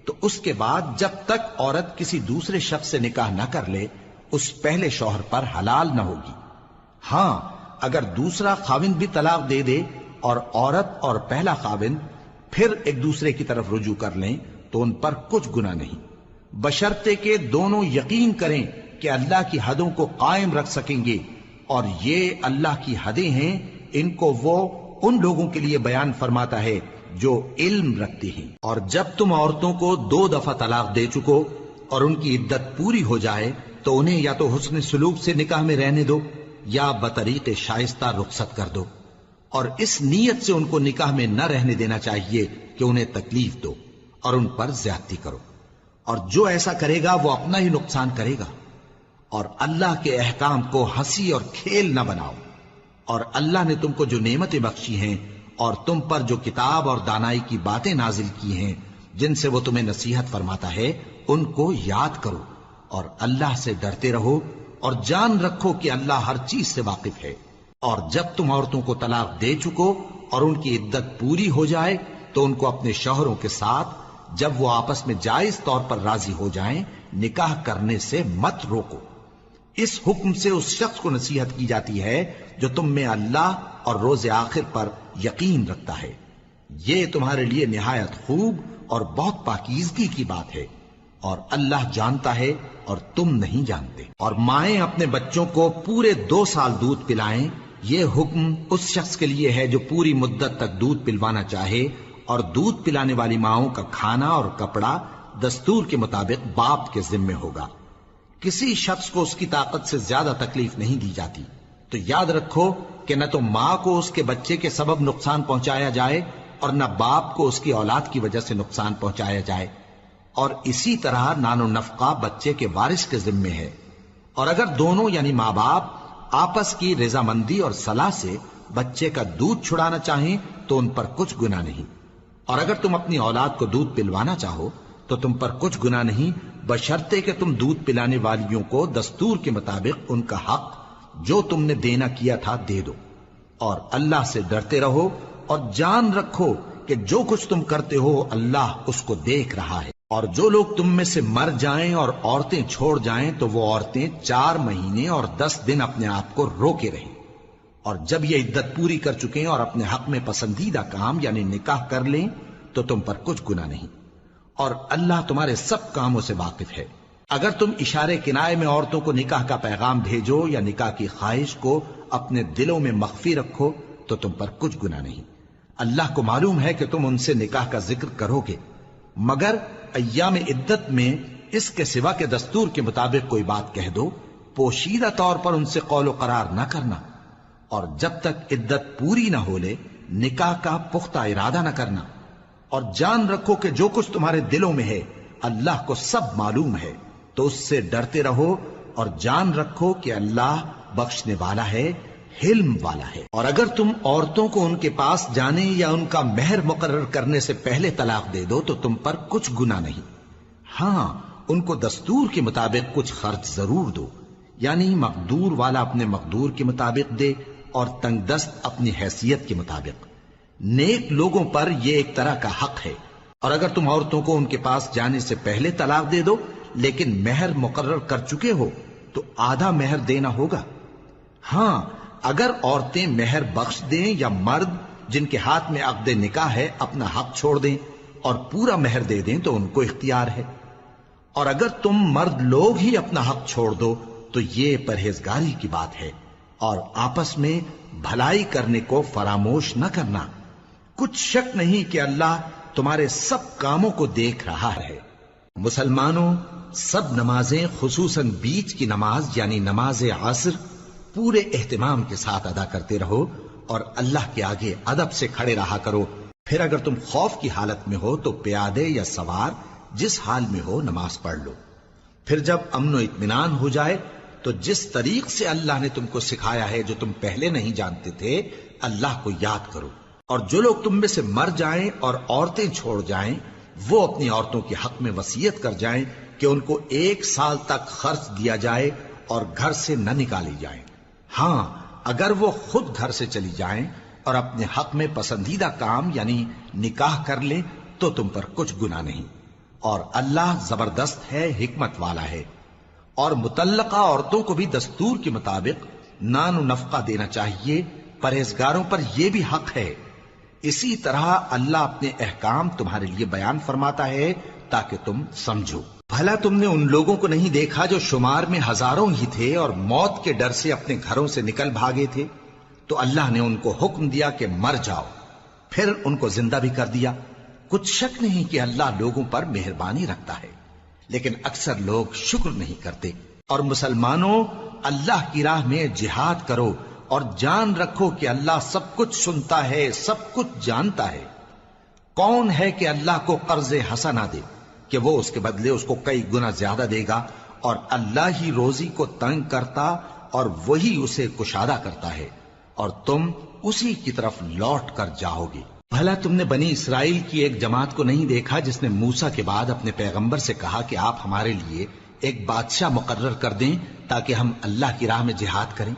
تو اس کے بعد جب تک عورت کسی دوسرے شخص سے نکاح نہ کر لے اس پہلے شوہر پر حلال نہ ہوگی۔ ہاں اگر دوسرا خاوند بھی طلاق دے دے اور عورت اور پہلا خاوند پھر ایک دوسرے کی طرف رجوع کر لیں تو ان پر کچھ گناہ نہیں، بشرطے کہ دونوں یقین کریں کہ اللہ کی حدوں کو قائم رکھ سکیں گے، اور یہ اللہ کی حدیں ہیں، ان کو وہ ان لوگوں کے لیے بیان فرماتا ہے جو علم رکھتے ہیں۔ اور جب تم عورتوں کو 2 دفعہ طلاق دے چکو اور ان کی عدت پوری ہو جائے تو انہیں یا تو حسن سلوک سے نکاح میں رہنے دو یا بطریق شائستہ رخصت کر دو، اور اس نیت سے ان کو نکاح میں نہ رہنے دینا چاہیے کہ انہیں تکلیف دو اور ان پر زیادتی کرو، اور جو ایسا کرے گا وہ اپنا ہی نقصان کرے گا۔ اور اللہ کے احکام کو ہنسی اور کھیل نہ بناؤ، اور اللہ نے تم کو جو نعمتیں بخشی ہیں اور تم پر جو کتاب اور دانائی کی باتیں نازل کی ہیں جن سے وہ تمہیں نصیحت فرماتا ہے ان کو یاد کرو، اور اللہ سے ڈرتے رہو، اور جان رکھو کہ اللہ ہر چیز سے واقف ہے۔ اور جب تم عورتوں کو طلاق دے چکو اور ان کی عدت پوری ہو جائے تو ان کو اپنے شوہروں کے ساتھ جب وہ آپس میں جائز طور پر راضی ہو جائیں نکاح کرنے سے مت روکو۔ اس حکم سے اس شخص کو نصیحت کی جاتی ہے جو تم میں اللہ اور روز آخر پر یقین رکھتا ہے، یہ تمہارے لیے نہایت خوب اور بہت پاکیزگی کی بات ہے، اور اللہ جانتا ہے اور تم نہیں جانتے۔ اور مائیں اپنے بچوں کو پورے 2 سال دودھ پلائیں یہ حکم اس شخص کے لیے ہے جو پوری مدت تک دودھ پلوانا چاہے، اور دودھ پلانے والی ماؤں کا کھانا اور کپڑا دستور کے مطابق باپ کے ذمے ہوگا۔ کسی شخص کو اس کی طاقت سے زیادہ تکلیف نہیں دی جاتی، تو یاد رکھو کہ نہ تو ماں کو اس کے بچے کے سبب نقصان پہنچایا جائے اور نہ باپ کو اس کی اولاد کی وجہ سے نقصان پہنچایا جائے، اور اسی طرح نان و نفقہ بچے کے وارث کے ذمے ہے۔ اور اگر دونوں یعنی ماں باپ آپس کی رضامندی اور صلاح سے بچے کا دودھ چھڑانا چاہیں تو ان پر کچھ گناہ نہیں، اور اگر تم اپنی اولاد کو دودھ پلوانا چاہو تو تم پر کچھ گناہ نہیں، بشرطے کہ تم دودھ پلانے والیوں کو دستور کے مطابق ان کا حق جو تم نے دینا کیا تھا دے دو، اور اللہ سے ڈرتے رہو اور جان رکھو کہ جو کچھ تم کرتے ہو اللہ اس کو دیکھ رہا ہے۔ اور جو لوگ تم میں سے مر جائیں اور عورتیں چھوڑ جائیں تو وہ عورتیں 4 مہینے اور 10 دن اپنے آپ کو روکے رہیں، اور جب یہ عدت پوری کر چکیں اور اپنے حق میں پسندیدہ کام یعنی نکاح کر لیں تو تم پر کچھ گناہ نہیں، اور اللہ تمہارے سب کاموں سے واقف ہے۔ اگر تم اشارے کنائے میں عورتوں کو نکاح کا پیغام بھیجو یا نکاح کی خواہش کو اپنے دلوں میں مخفی رکھو تو تم پر کچھ گناہ نہیں۔ اللہ کو معلوم ہے کہ تم ان سے نکاح کا ذکر کرو گے، مگر ایام عدت میں اس کے سوا کے دستور کے مطابق کوئی بات کہہ دو، پوشیدہ طور پر ان سے قول و قرار نہ کرنا، اور جب تک عدت پوری نہ ہو لے نکاح کا پختہ ارادہ نہ کرنا، اور جان رکھو کہ جو کچھ تمہارے دلوں میں ہے اللہ کو سب معلوم ہے، تو اس سے ڈرتے رہو اور جان رکھو کہ اللہ بخشنے والا ہے، حلم والا ہے۔ اور اگر تم عورتوں کو ان کے پاس جانے یا ان کا مہر مقرر کرنے سے پہلے طلاق دے دو تو تم پر کچھ گناہ نہیں، ہاں ان کو دستور کے مطابق کچھ خرچ ضرور دو، یعنی مقدور والا اپنے مقدور کے مطابق دے اور تنگ دست اپنی حیثیت کے مطابق۔ نیک لوگوں پر یہ ایک طرح کا حق ہے۔ اور اگر تم عورتوں کو ان کے پاس جانے سے پہلے طلاق دے دو لیکن مہر مقرر کر چکے ہو تو آدھا مہر دینا ہوگا۔ ہاں اگر عورتیں مہر بخش دیں یا مرد جن کے ہاتھ میں عقد نکاح ہے اپنا حق چھوڑ دیں اور پورا مہر دے دیں تو ان کو اختیار ہے۔ اور اگر تم مرد لوگ ہی اپنا حق چھوڑ دو تو یہ پرہیزگاری کی بات ہے، اور آپس میں بھلائی کرنے کو فراموش نہ کرنا۔ کچھ شک نہیں کہ اللہ تمہارے سب کاموں کو دیکھ رہا ہے۔ مسلمانوں، سب نمازیں خصوصاً بیچ کی نماز یعنی نماز عصر پورے اہتمام کے ساتھ ادا کرتے رہو اور اللہ کے آگے ادب سے کھڑے رہا کرو۔ پھر اگر تم خوف کی حالت میں ہو تو پیادے یا سوار جس حال میں ہو نماز پڑھ لو۔ پھر جب امن و اطمینان ہو جائے تو جس طریق سے اللہ نے تم کو سکھایا ہے جو تم پہلے نہیں جانتے تھے اللہ کو یاد کرو۔ اور جو لوگ تم میں سے مر جائیں اور عورتیں چھوڑ جائیں وہ اپنی عورتوں کے حق میں وصیت کر جائیں کہ ان کو 1 سال تک خرچ دیا جائے اور گھر سے نہ نکالی جائیں۔ ہاں اگر وہ خود گھر سے چلی جائیں اور اپنے حق میں پسندیدہ کام یعنی نکاح کر لیں تو تم پر کچھ گناہ نہیں، اور اللہ زبردست ہے، حکمت والا ہے۔ اور مطلقہ عورتوں کو بھی دستور کے مطابق نان و نفقہ دینا چاہیے، پرہیزگاروں پر یہ بھی حق ہے۔ اسی طرح اللہ اپنے احکام تمہارے لیے بیان فرماتا ہے تاکہ تم سمجھو۔ بھلا تم نے ان لوگوں کو نہیں دیکھا جو شمار میں ہزاروں ہی تھے اور موت کے ڈر سے اپنے گھروں سے نکل بھاگے تھے؟ تو اللہ نے ان کو حکم دیا کہ مر جاؤ، پھر ان کو زندہ بھی کر دیا۔ کچھ شک نہیں کہ اللہ لوگوں پر مہربانی رکھتا ہے، لیکن اکثر لوگ شکر نہیں کرتے۔ اور مسلمانوں، اللہ کی راہ میں جہاد کرو اور جان رکھو کہ اللہ سب کچھ سنتا ہے، سب کچھ جانتا ہے۔ کون ہے کہ اللہ کو قرض حسنہ دے کہ وہ اس کے بدلے اس کو کئی گنا زیادہ دے گا؟ اور اللہ ہی روزی کو تنگ کرتا اور وہی اسے کشادہ کرتا ہے، اور تم اسی کی طرف لوٹ کر جاؤ گے۔ بھلا تم نے بنی اسرائیل کی ایک جماعت کو نہیں دیکھا جس نے موسیٰ کے بعد اپنے پیغمبر سے کہا کہ آپ ہمارے لیے ایک بادشاہ مقرر کر دیں تاکہ ہم اللہ کی راہ میں جہاد کریں؟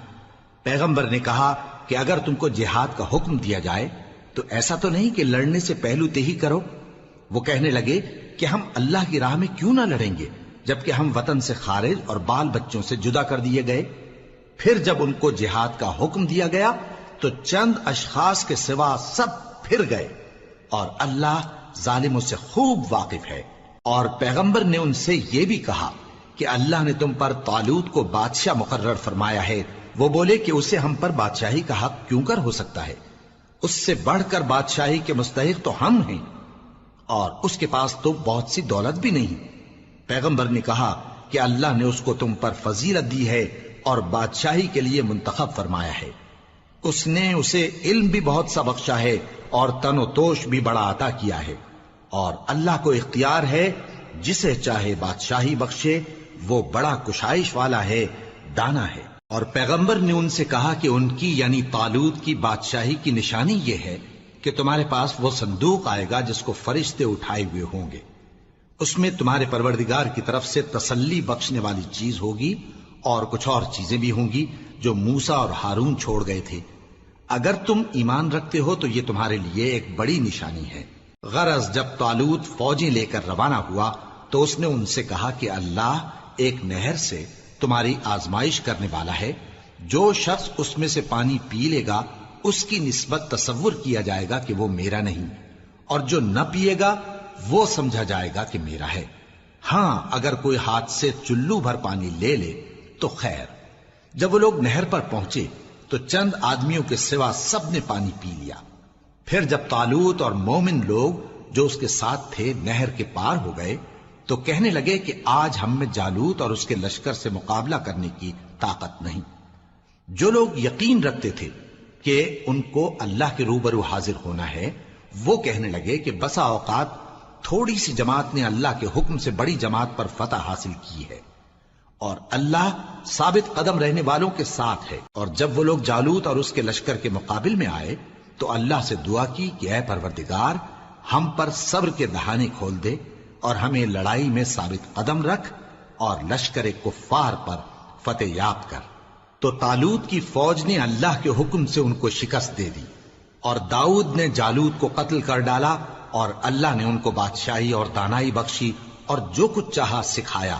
پیغمبر نے کہا کہ اگر تم کو جہاد کا حکم دیا جائے تو ایسا تو نہیں کہ لڑنے سے پہلو تہی کرو۔ وہ کہنے لگے کہ ہم اللہ کی راہ میں کیوں نہ لڑیں گے جبکہ ہم وطن سے خارج اور بال بچوں سے جدا کر دیے گئے۔ پھر جب ان کو جہاد کا حکم دیا گیا تو چند اشخاص کے سوا سب پھر گئے، اور اللہ ظالموں سے خوب واقف ہے۔ اور پیغمبر نے ان سے یہ بھی کہا کہ اللہ نے تم پر طالوت کو بادشاہ مقرر فرمایا ہے وہ بولے کہ اسے ہم پر بادشاہی کا حق کیوں کر ہو سکتا ہے؟ اس سے بڑھ کر بادشاہی کے مستحق تو ہم ہیں، اور اس کے پاس تو بہت سی دولت بھی نہیں۔ پیغمبر نے کہا کہ اللہ نے اس کو تم پر فضیلت دی ہے اور بادشاہی کے لیے منتخب فرمایا ہے۔ اس نے اسے علم بھی بہت سا بخشا ہے اور تن و توش بھی بڑا عطا کیا ہے، اور اللہ کو اختیار ہے جسے چاہے بادشاہی بخشے، وہ بڑا کشائش والا ہے، دانا ہے۔ اور پیغمبر نے ان سے کہا کہ ان کی یعنی طالوت کی بادشاہی کی نشانی یہ ہے کہ تمہارے پاس وہ صندوق آئے گا جس کو فرشتے اٹھائے ہوئے ہوں گے، اس میں تمہارے پروردگار کی طرف سے تسلی بخشنے والی چیز ہوگی اور کچھ اور چیزیں بھی ہوں گی جو موسیٰ اور ہارون چھوڑ گئے تھے۔ اگر تم ایمان رکھتے ہو تو یہ تمہارے لیے ایک بڑی نشانی ہے۔ غرض جب طالوت فوجیں لے کر روانہ ہوا تو اس نے ان سے کہا کہ اللہ ایک نہر سے تمہاری آزمائش کرنے والا ہے، جو شخص اس میں سے پانی پی لے گا اس کی نسبت تصور کیا جائے گا کہ وہ میرا نہیں، اور جو نہ پیے گا وہ سمجھا جائے گا کہ میرا ہے۔ ہاں اگر کوئی ہاتھ سے چلو بھر پانی لے لے تو خیر۔ جب وہ لوگ نہر پر پہنچے تو چند آدمیوں کے سوا سب نے پانی پی لیا۔ پھر جب طالوت اور مومن لوگ جو اس کے ساتھ تھے نہر کے پار ہو گئے تو کہنے لگے کہ آج ہم میں جالوت اور اس کے لشکر سے مقابلہ کرنے کی طاقت نہیں۔ جو لوگ یقین رکھتے تھے کہ ان کو اللہ کے روبرو حاضر ہونا ہے، وہ کہنے لگے کہ بسا اوقات تھوڑی سی جماعت نے اللہ کے حکم سے بڑی جماعت پر فتح حاصل کی ہے، اور اللہ ثابت قدم رہنے والوں کے ساتھ ہے۔ اور جب وہ لوگ جالوت اور اس کے لشکر کے مقابل میں آئے تو اللہ سے دعا کی کہ اے پروردگار، ہم پر صبر کے دہانے کھول دے اور ہمیں لڑائی میں ثابت قدم رکھ اور لشکر کفار پر فتح یاب کر۔ تو طالوت کی فوج نے اللہ کے حکم سے ان کو شکست دے دی، اور داؤد نے جالوت کو قتل کر ڈالا، اور اللہ نے ان کو بادشاہی اور دانائی بخشی اور جو کچھ چاہا سکھایا۔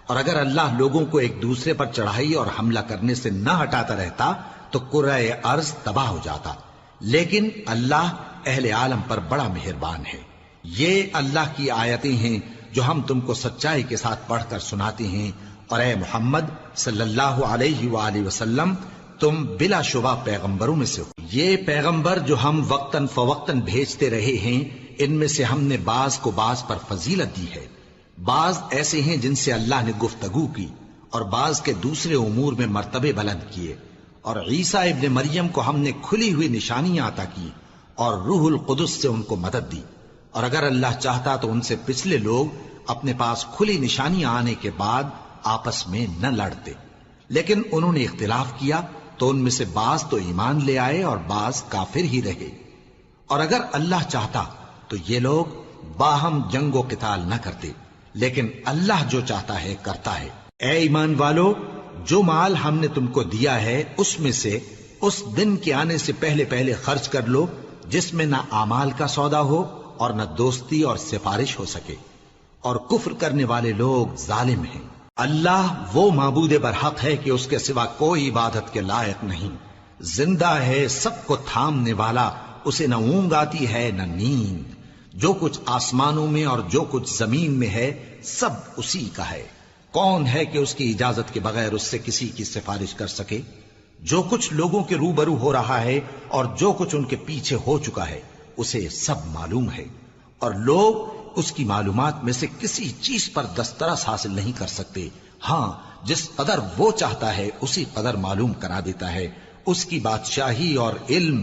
اور اگر اللہ لوگوں کو ایک دوسرے پر چڑھائی اور حملہ کرنے سے نہ ہٹاتا رہتا تو کرۂ ارض تباہ ہو جاتا، لیکن اللہ اہل عالم پر بڑا مہربان ہے۔ یہ اللہ کی آیتیں ہیں جو ہم تم کو سچائی کے ساتھ پڑھ کر سناتے ہیں، اور اے محمد صلی اللہ علیہ وآلہ وسلم تم بلا شبہ پیغمبروں میں سے ہو۔ یہ پیغمبر جو ہم وقتاً فوقتاً بھیجتے رہے ہیں، ان میں سے ہم نے بعض کو بعض پر فضیلت دی ہے۔ بعض ایسے ہیں جن سے اللہ نے گفتگو کی، اور بعض کے دوسرے امور میں مرتبے بلند کیے، اور عیسیٰ ابن مریم کو ہم نے کھلی ہوئی نشانیاں عطا کی اور روح القدس سے ان کو مدد دی۔ اور اگر اللہ چاہتا تو ان سے پچھلے لوگ اپنے پاس کھلی نشانیاں آنے کے بعد آپس میں نہ لڑتے، لیکن انہوں نے اختلاف کیا تو ان میں سے بعض تو ایمان لے آئے اور بعض کافر ہی رہے۔ اور اگر اللہ چاہتا تو یہ لوگ باہم جنگ و قتال نہ کرتے، لیکن اللہ جو چاہتا ہے کرتا ہے۔ اے ایمان والو، جو مال ہم نے تم کو دیا ہے اس میں سے اس دن کے آنے سے پہلے پہلے خرچ کر لو جس میں نہ اعمال کا سودا ہو اور نہ دوستی اور سفارش ہو سکے، اور کفر کرنے والے لوگ ظالم ہیں۔ اللہ وہ معبود برحق ہے کہ اس کے سوا کوئی عبادت کے لائق نہیں، زندہ ہے، سب کو تھامنے والا، اسے نہ اونگ آتی ہے نہ نیند، جو کچھ آسمانوں میں اور جو کچھ زمین میں ہے سب اسی کا ہے۔ کون ہے کہ اس کی اجازت کے بغیر اس سے کسی کی سفارش کر سکے؟ جو کچھ لوگوں کے روبرو ہو رہا ہے اور جو کچھ ان کے پیچھے ہو چکا ہے اسے سب معلوم ہے، اور لوگ اس کی معلومات میں سے کسی چیز پر دسترس حاصل نہیں کر سکتے۔ ہاں جس قدر وہ چاہتا ہے اسی قدر معلوم کرا دیتا ہے۔ اس کی بادشاہی اور علم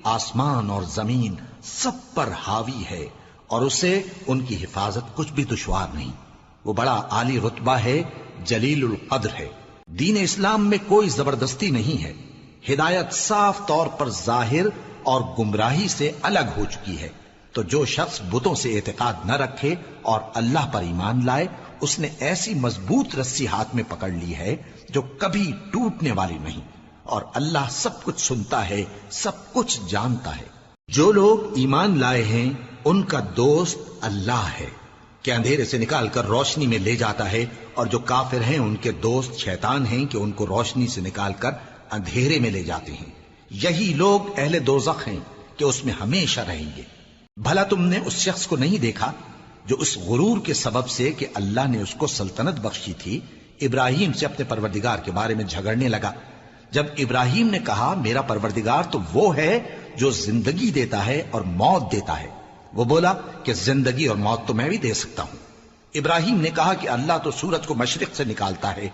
آسمان اور زمین سب پر حاوی ہے، اور اسے ان کی حفاظت کچھ بھی دشوار نہیں۔ وہ بڑا عالی رتبہ ہے، جلیل القدر ہے۔ دین اسلام میں کوئی زبردستی نہیں ہے، ہدایت صاف طور پر ظاہر اور گمراہی سے الگ ہو چکی ہے۔ تو جو شخص بتوں سے اعتقاد نہ رکھے اور اللہ پر ایمان لائے، اس نے ایسی مضبوط رسی ہاتھ میں پکڑ لی ہے جو کبھی ٹوٹنے والی نہیں، اور اللہ سب کچھ سنتا ہے، سب کچھ جانتا ہے۔ جو لوگ ایمان لائے ہیں ان کا دوست اللہ ہے کہ اندھیرے سے نکال کر روشنی میں لے جاتا ہے، اور جو کافر ہیں ان کے دوست شیطان ہیں کہ ان کو روشنی سے نکال کر اندھیرے میں لے جاتے ہیں۔ یہی لوگ اہل دوزخ ہیں کہ اس میں ہمیشہ رہیں گے۔ بھلا تم نے اس شخص کو نہیں دیکھا جو اس غرور کے سبب سے کہ اللہ نے اس کو سلطنت بخشی تھی ابراہیم سے اپنے پروردگار کے بارے میں جھگڑنے لگا؟ جب ابراہیم نے کہا میرا پروردگار تو وہ ہے جو زندگی دیتا ہے اور موت دیتا ہے، وہ بولا کہ زندگی اور موت تو میں بھی دے سکتا ہوں۔ ابراہیم نے کہا کہ اللہ تو سورج کو مشرق سے نکالتا ہے،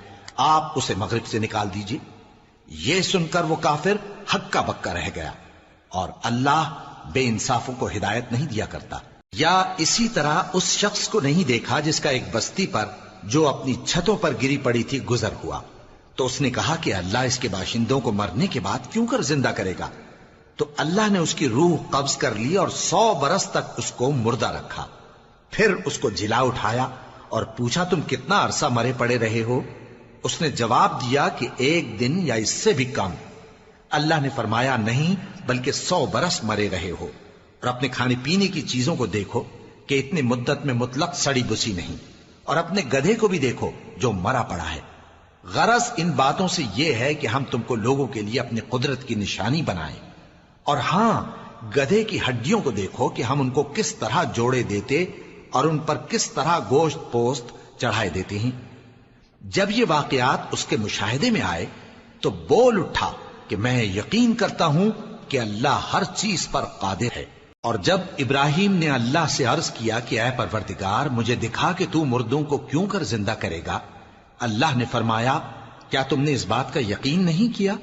آپ اسے مغرب سے نکال دیجئے۔ یہ سن کر وہ کافر ہکا بکا رہ گیا، اور اللہ بے انصافوں کو ہدایت نہیں دیا کرتا۔ یا اسی طرح اس شخص کو نہیں دیکھا جس کا ایک بستی پر جو اپنی چھتوں پر گری پڑی تھی گزر ہوا، تو اس نے کہا کہ اللہ اس کے باشندوں کو مرنے کے بعد کیوں کر زندہ کرے گا؟ تو اللہ نے اس کی روح قبض کر لی اور 100 برس تک اس کو مردہ رکھا۔ پھر اس کو جلا اٹھایا اور پوچھا تم کتنا عرصہ مرے پڑے رہے ہو؟ اس نے جواب دیا کہ 1 دن یا اس سے بھی کم۔ اللہ نے فرمایا نہیں بلکہ 100 برس مرے رہے ہو، اور اپنے کھانے پینے کی چیزوں کو دیکھو کہ اتنی مدت میں مطلق سڑی بسی نہیں، اور اپنے گدھے کو بھی دیکھو جو مرا پڑا ہے۔ غرض ان باتوں سے یہ ہے کہ ہم تم کو لوگوں کے لیے اپنی قدرت کی نشانی بنائیں، اور ہاں گدھے کی ہڈیوں کو دیکھو کہ ہم ان کو کس طرح جوڑے دیتے اور ان پر کس طرح گوشت پوست چڑھائے دیتے ہیں۔ جب یہ واقعات اس کے مشاہدے میں آئے تو بول اٹھا کہ میں یقین کرتا ہوں کہ اللہ ہر چیز پر قادر ہے۔ اور جب ابراہیم نے اللہ سے عرض کیا کہ اے پروردگار مجھے دکھا کہ تو مردوں کو کیوں کر زندہ کرے گا، اللہ نے فرمایا کیا تم نے اس بات کا یقین نہیں کیا؟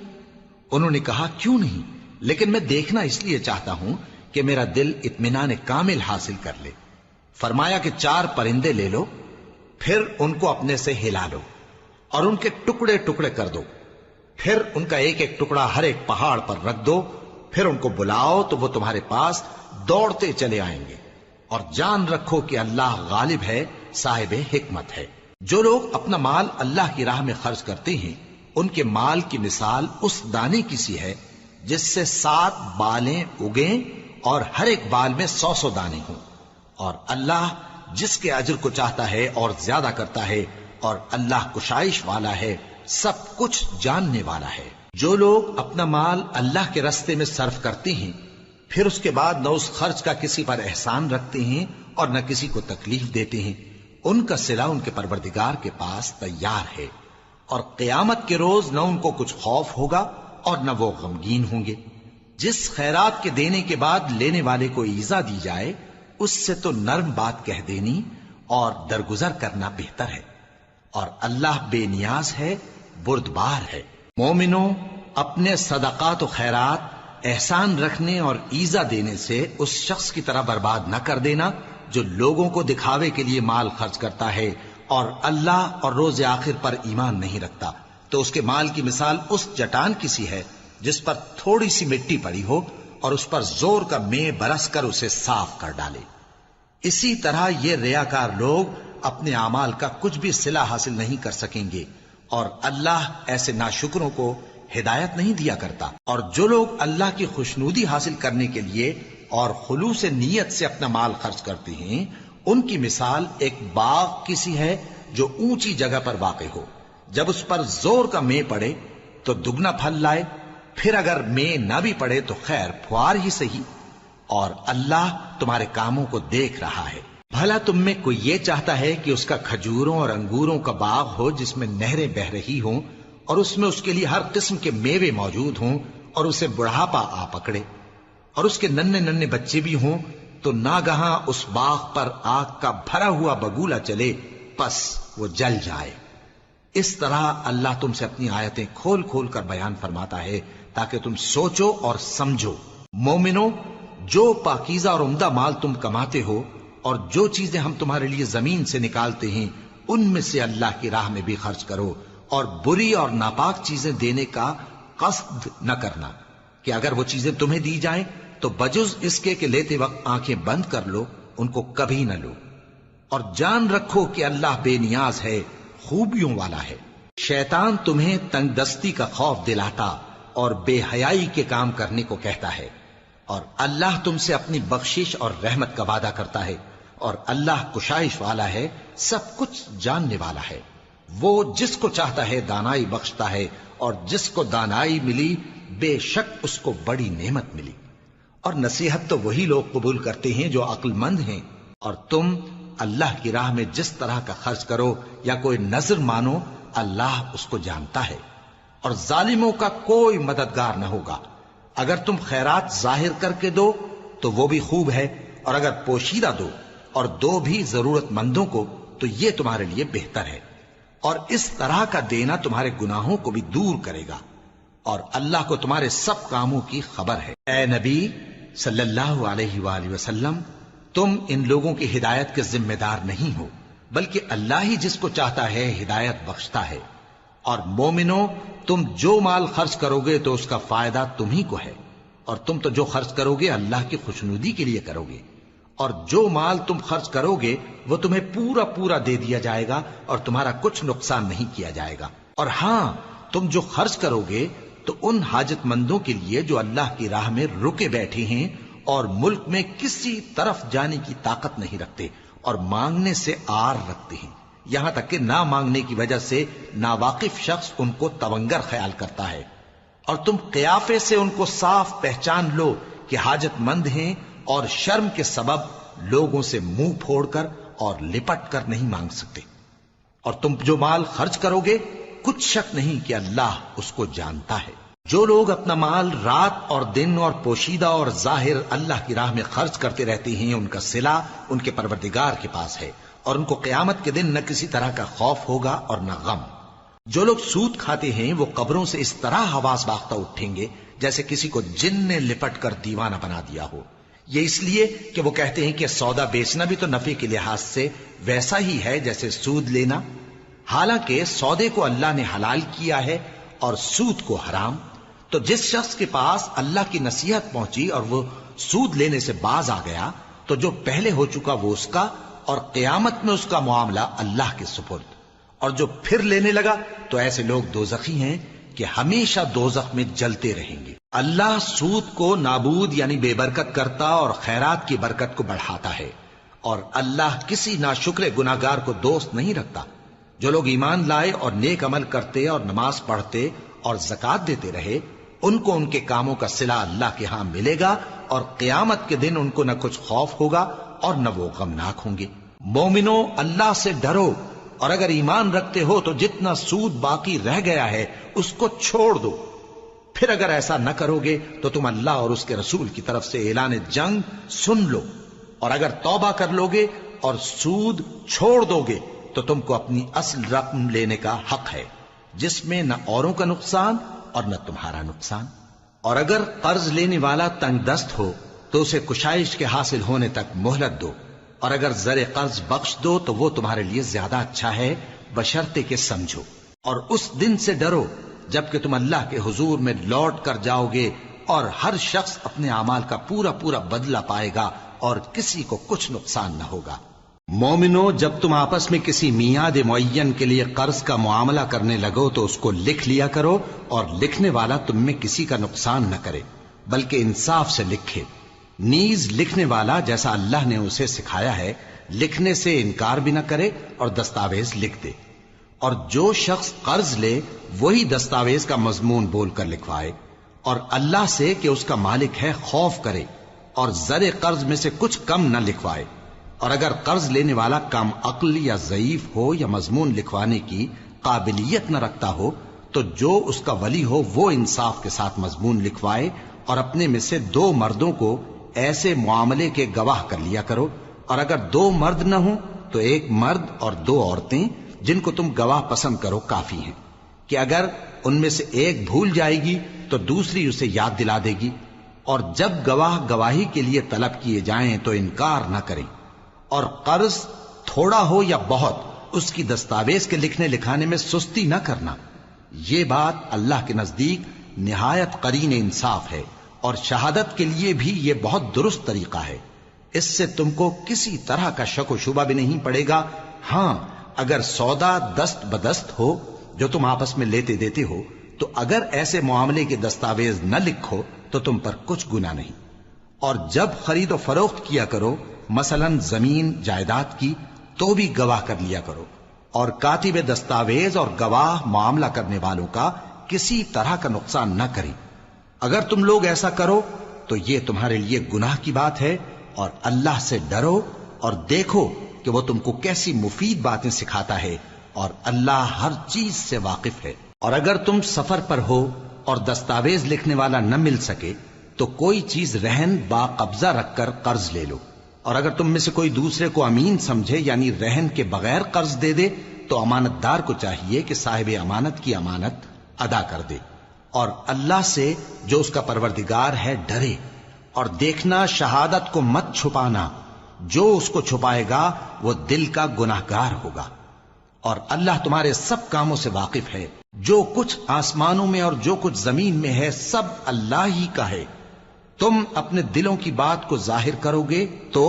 انہوں نے کہا کیوں نہیں، لیکن میں دیکھنا اس لیے چاہتا ہوں کہ میرا دل اطمینان کامل حاصل کر لے۔ فرمایا کہ 4 پرندے لے لو، پھر ان کو اپنے سے ہلا لو اور ان کے ٹکڑے ٹکڑے کر دو، پھر ان کا ایک ایک ٹکڑا ہر ایک پہاڑ پر رکھ دو، پھر ان کو بلاؤ تو وہ تمہارے پاس دوڑتے چلے آئیں گے، اور جان رکھو کہ اللہ غالب ہے، صاحب حکمت ہے۔ جو لوگ اپنا مال اللہ کی راہ میں خرچ کرتے ہیں ان کے مال کی مثال اس دانے کی سی ہے جس سے 7 بالیں اگیں اور ہر ایک بال میں 100 دانے ہوں، اور اللہ جس کے اجر کو چاہتا ہے اور زیادہ کرتا ہے، اور اللہ کشائش والا ہے، سب کچھ جاننے والا ہے۔ جو لوگ اپنا مال اللہ کے راستے میں صرف کرتے ہیں پھر اس کے بعد نہ اس خرچ کا کسی پر احسان رکھتے ہیں اور نہ کسی کو تکلیف دیتے ہیں، ان کا صلہ ان کے پروردگار کے پاس تیار ہے، اور قیامت کے روز نہ ان کو کچھ خوف ہوگا اور نہ وہ غمگین ہوں گے۔ جس خیرات کے دینے کے بعد لینے والے کو ایذا دی جائے اس سے تو نرم بات کہہ دینی اور درگزر کرنا بہتر ہے، اور اللہ بے نیاز ہے، بردبار ہے۔ مومنوں، اپنے صدقات و خیرات احسان رکھنے اور ایذا دینے سے اس شخص کی طرح برباد نہ کر دینا جو لوگوں کو دکھاوے کے لیے مال خرچ کرتا ہے اور اللہ اور روز آخر پر ایمان نہیں رکھتا، تو اس کے مال کی مثال اس چٹان کی سی ہے جس پر تھوڑی سی مٹی پڑی ہو اور اس پر زور کا مے برس کر اسے صاف کر ڈالے۔ اسی طرح یہ ریاکار لوگ اپنے اعمال کا کچھ بھی صلہ حاصل نہیں کر سکیں گے، اور اللہ ایسے ناشکروں کو ہدایت نہیں دیا کرتا۔ اور جو لوگ اللہ کی خوشنودی حاصل کرنے کے لیے اور خلوص نیت سے اپنا مال خرچ کرتے ہیں ان کی مثال ایک باغ کی سی ہے جو اونچی جگہ پر واقع ہو، جب اس پر زور کا مے پڑے تو دگنا پھل لائے، پھر اگر مے نہ بھی پڑے تو خیر پھوار ہی صحیح، اور اللہ تمہارے کاموں کو دیکھ رہا ہے۔ بھلا تم میں کوئی یہ چاہتا ہے کہ اس کا کھجوروں اور انگوروں کا باغ ہو جس میں نہریں بہ رہی ہوں اور اس میں اس کے لیے ہر قسم کے میوے موجود ہوں، اور اسے بڑھاپا آ پکڑے اور اس کے ننھے ننھے بچے بھی ہوں، تو ناگہاں اس باغ پر آگ کا بھرا ہوا بگولا چلے، پس وہ جل جائے۔ اس طرح اللہ تم سے اپنی آیتیں کھول کھول کر بیان فرماتا ہے تاکہ تم سوچو اور سمجھو۔ مومنو، جو پاکیزہ اور عمدہ مال تم کماتے ہو اور جو چیزیں ہم تمہارے لیے زمین سے نکالتے ہیں ان میں سے اللہ کی راہ میں بھی خرچ کرو، اور بری اور ناپاک چیزیں دینے کا قصد نہ کرنا کہ اگر وہ چیزیں تمہیں دی جائیں تو بجز اس کے کہ لیتے وقت آنکھیں بند کر لو، ان کو کبھی نہ لو، اور جان رکھو کہ اللہ بے نیاز ہے، خوبیوں والا ہے۔ شیطان تمہیں تنگ دستی کا خوف دلاتا اور بے حیائی کے کام کرنے کو کہتا ہے، اور اللہ تم سے اپنی بخشش اور رحمت کا وعدہ کرتا ہے، اور اللہ کشائش والا ہے، سب کچھ جاننے والا ہے۔ وہ جس کو چاہتا ہے دانائی بخشتا ہے، اور جس کو دانائی ملی بے شک اس کو بڑی نعمت ملی۔ اور نصیحت تو وہی لوگ قبول کرتے ہیں جو عقل مند ہیں، اور تم اللہ کی راہ میں جس طرح کا خرچ کرو یا کوئی نظر مانو اللہ اس کو جانتا ہے، اور ظالموں کا کوئی مددگار نہ ہوگا۔ اگر تم خیرات ظاہر کر کے دو تو وہ بھی خوب ہے، اور اگر پوشیدہ دو اور دو بھی ضرورت مندوں کو تو یہ تمہارے لیے بہتر ہے، اور اس طرح کا دینا تمہارے گناہوں کو بھی دور کرے گا، اور اللہ کو تمہارے سب کاموں کی خبر ہے۔ اے نبی صلی اللہ علیہ وآلہ وسلم، تم ان لوگوں کی ہدایت کے ذمہ دار نہیں ہو، بلکہ اللہ ہی جس کو چاہتا ہے ہدایت بخشتا ہے۔ اور مومنو، تم جو مال خرچ کرو گے تو اس کا فائدہ تم ہی کو ہے، اور تم تو جو خرچ کرو گے اللہ کی خوشنودی کے لیے کرو گے، اور جو مال تم خرچ کرو گے وہ تمہیں پورا پورا دے دیا جائے گا اور تمہارا کچھ نقصان نہیں کیا جائے گا۔ اور ہاں، تم جو خرچ کرو گے تو ان حاجت مندوں کے لیے جو اللہ کی راہ میں رکے بیٹھے ہیں اور ملک میں کسی طرف جانے کی طاقت نہیں رکھتے اور مانگنے سے آر رکھتے ہیں، یہاں تک کہ نہ مانگنے کی وجہ سے ناواقف شخص ان کو تونگر خیال کرتا ہے، اور تم قیافے سے ان کو صاف پہچان لو کہ حاجت مند ہیں، اور شرم کے سبب لوگوں سے منہ پھوڑ کر اور لپٹ کر نہیں مانگ سکتے۔ اور تم جو مال خرچ کرو گے کچھ شک نہیں کہ اللہ اس کو جانتا ہے۔ جو لوگ اپنا مال رات اور دن اور پوشیدہ اور ظاہر اللہ کی راہ میں خرچ کرتے رہتے ہیں، ان کا صلہ ان کے پروردگار کے پاس ہے، اور ان کو قیامت کے دن نہ کسی طرح کا خوف ہوگا اور نہ غم۔ جو لوگ سود کھاتے ہیں وہ قبروں سے اس طرح حواس باختہ اٹھیں گے جیسے کسی کو جن نے لپٹ کر دیوانہ بنا دیا ہو، یہ اس لیے کہ وہ کہتے ہیں کہ سودا بیچنا بھی تو نفع کے لحاظ سے ویسا ہی ہے جیسے سود لینا، حالانکہ سودے کو اللہ نے حلال کیا ہے اور سود کو حرام۔ تو جس شخص کے پاس اللہ کی نصیحت پہنچی اور وہ سود لینے سے باز آ گیا تو جو پہلے ہو چکا وہ اس کا، اور قیامت میں اس کا معاملہ اللہ کے سپرد۔ اور جو پھر لینے لگا تو ایسے لوگ دوزخی ہیں کہ ہمیشہ دوزخ میں جلتے رہیں گے۔ اللہ سود کو نابود یعنی بے برکت کرتا اور خیرات کی برکت کو بڑھاتا ہے، اور اللہ کسی ناشکر گناہگار کو دوست نہیں رکھتا۔ جو لوگ ایمان لائے اور نیک عمل کرتے اور نماز پڑھتے اور زکوٰۃ دیتے رہے، ان کو ان کے کاموں کا صلہ اللہ کے ہاں ملے گا، اور قیامت کے دن ان کو نہ کچھ خوف ہوگا اور نہ وہ غمناک ہوں گے۔ مومنو، اللہ سے ڈرو، اور اگر ایمان رکھتے ہو تو جتنا سود باقی رہ گیا ہے اس کو چھوڑ دو۔ پھر اگر ایسا نہ کرو گے تو تم اللہ اور اس کے رسول کی طرف سے اعلان جنگ سن لو، اور اگر توبہ کر لو گے اور سود چھوڑ دو گے تو تم کو اپنی اصل رقم لینے کا حق ہے، جس میں نہ اوروں کا نقصان اور نہ تمہارا نقصان۔ اور اگر قرض لینے والا تنگ دست ہو تو اسے کشائش کے حاصل ہونے تک مہلت دو، اور اگر زر قرض بخش دو تو وہ تمہارے لیے زیادہ اچھا ہے، بشرطے کہ سمجھو۔ اور اس دن سے ڈرو جبکہ تم اللہ کے حضور میں لوٹ کر جاؤ گے، اور ہر شخص اپنے اعمال کا پورا پورا بدلہ پائے گا اور کسی کو کچھ نقصان نہ ہوگا۔ مومنو، جب تم آپس میں کسی میعاد معین کے لیے قرض کا معاملہ کرنے لگو تو اس کو لکھ لیا کرو، اور لکھنے والا تم میں کسی کا نقصان نہ کرے بلکہ انصاف سے لکھے۔ نیز لکھنے والا جیسا اللہ نے اسے سکھایا ہے لکھنے سے انکار بھی نہ کرے اور دستاویز لکھ دے، اور جو شخص قرض لے وہی دستاویز کا مضمون بول کر لکھوائے، اور اللہ سے کہ اس کا مالک ہے خوف کرے، اور زر قرض میں سے کچھ کم نہ لکھوائے۔ اور اگر قرض لینے والا کم عقل یا ضعیف ہو یا مضمون لکھوانے کی قابلیت نہ رکھتا ہو تو جو اس کا ولی ہو وہ انصاف کے ساتھ مضمون لکھوائے، اور اپنے میں سے 2 مردوں کو ایسے معاملے کے گواہ کر لیا کرو، اور اگر 2 مرد نہ ہوں تو 1 مرد اور 2 عورتیں جن کو تم گواہ پسند کرو کافی ہیں، کہ اگر ان میں سے ایک بھول جائے گی تو دوسری اسے یاد دلا دے گی، اور جب گواہ گواہی کے لیے طلب کیے جائیں تو انکار نہ کریں۔ اور قرض تھوڑا ہو یا بہت اس کی دستاویز کے لکھنے لکھانے میں سستی نہ کرنا، یہ بات اللہ کے نزدیک نہایت قرین انصاف ہے، اور شہادت کے لیے بھی یہ بہت درست طریقہ ہے۔ اس سے تم کو کسی طرح کا شک و شبہ بھی نہیں پڑے گا۔ ہاں، اگر سودا دست بدست ہو جو تم آپس میں لیتے دیتے ہو تو اگر ایسے معاملے کے دستاویز نہ لکھو تو تم پر کچھ گناہ نہیں۔ اور جب خرید و فروخت کیا کرو، مثلا زمین جائیداد کی، تو بھی گواہ کر لیا کرو، اور کاتب دستاویز اور گواہ معاملہ کرنے والوں کا کسی طرح کا نقصان نہ کریں۔ اگر تم لوگ ایسا کرو تو یہ تمہارے لیے گناہ کی بات ہے، اور اللہ سے ڈرو اور دیکھو کہ وہ تم کو کیسی مفید باتیں سکھاتا ہے، اور اللہ ہر چیز سے واقف ہے۔ اور اگر تم سفر پر ہو اور دستاویز لکھنے والا نہ مل سکے تو کوئی چیز رہن با قبضہ رکھ کر قرض لے لو، اور اگر تم میں سے کوئی دوسرے کو امین سمجھے یعنی رہن کے بغیر قرض دے دے تو امانت دار کو چاہیے کہ صاحب امانت کی امانت ادا کر دے، اور اللہ سے جو اس کا پروردگار ہے ڈرے، اور دیکھنا شہادت کو مت چھپانا، جو اس کو چھپائے گا وہ دل کا گناہگار ہوگا، اور اللہ تمہارے سب کاموں سے واقف ہے، جو کچھ آسمانوں میں اور جو کچھ زمین میں ہے سب اللہ ہی کا ہے۔ تم اپنے دلوں کی بات کو ظاہر کرو گے تو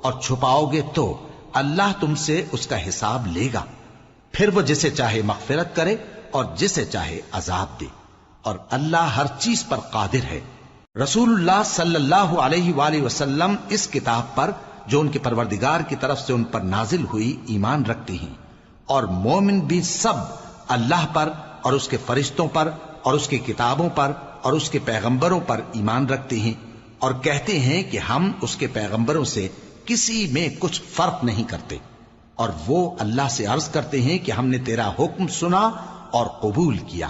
اور چھپاؤ گے تو اللہ تم سے اس کا حساب لے گا، پھر وہ جسے چاہے مغفرت کرے اور جسے چاہے عذاب دے، اور اللہ ہر چیز پر قادر ہے۔ رسول اللہ صلی اللہ علیہ وآلہ وسلم اس کتاب پر جو ان کے پروردگار کی طرف سے ان پر نازل ہوئی ایمان رکھتے ہیں، اور مومن بھی سب اللہ پر اور اس کے فرشتوں پر اور اس کی کتابوں پر اور اس کے پیغمبروں پر ایمان رکھتے ہیں، اور کہتے ہیں کہ ہم اس کے پیغمبروں سے کسی میں کچھ فرق نہیں کرتے، اور وہ اللہ سے عرض کرتے ہیں کہ ہم نے تیرا حکم سنا اور قبول کیا،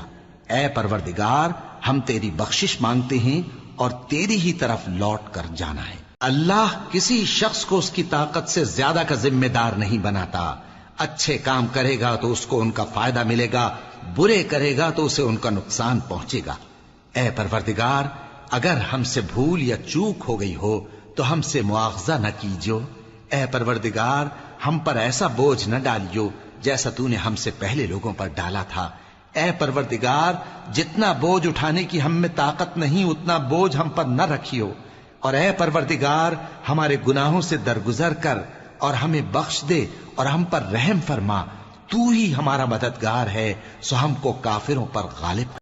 اے پروردگار ہم تیری بخشش مانگتے ہیں اور تیری ہی طرف لوٹ کر جانا ہے۔ اللہ کسی شخص کو اس کی طاقت سے زیادہ کا ذمہ دار نہیں بناتا، اچھے کام کرے گا تو اس کو ان کا فائدہ ملے گا، برے کرے گا تو اسے ان کا نقصان پہنچے گا۔ اے پروردگار اگر ہم سے بھول یا چوک ہو گئی ہو تو ہم سے مواخذہ نہ کیجو، اے پروردگار ہم پر ایسا بوجھ نہ ڈالیو جیسا تو نے ہم سے پہلے لوگوں پر ڈالا تھا، اے پروردگار جتنا بوجھ اٹھانے کی ہم میں طاقت نہیں اتنا بوجھ ہم پر نہ رکھیو، اور اے پروردگار ہمارے گناہوں سے درگزر کر اور ہمیں بخش دے اور ہم پر رحم فرما، تو ہی ہمارا مددگار ہے، سو ہم کو کافروں پر غالب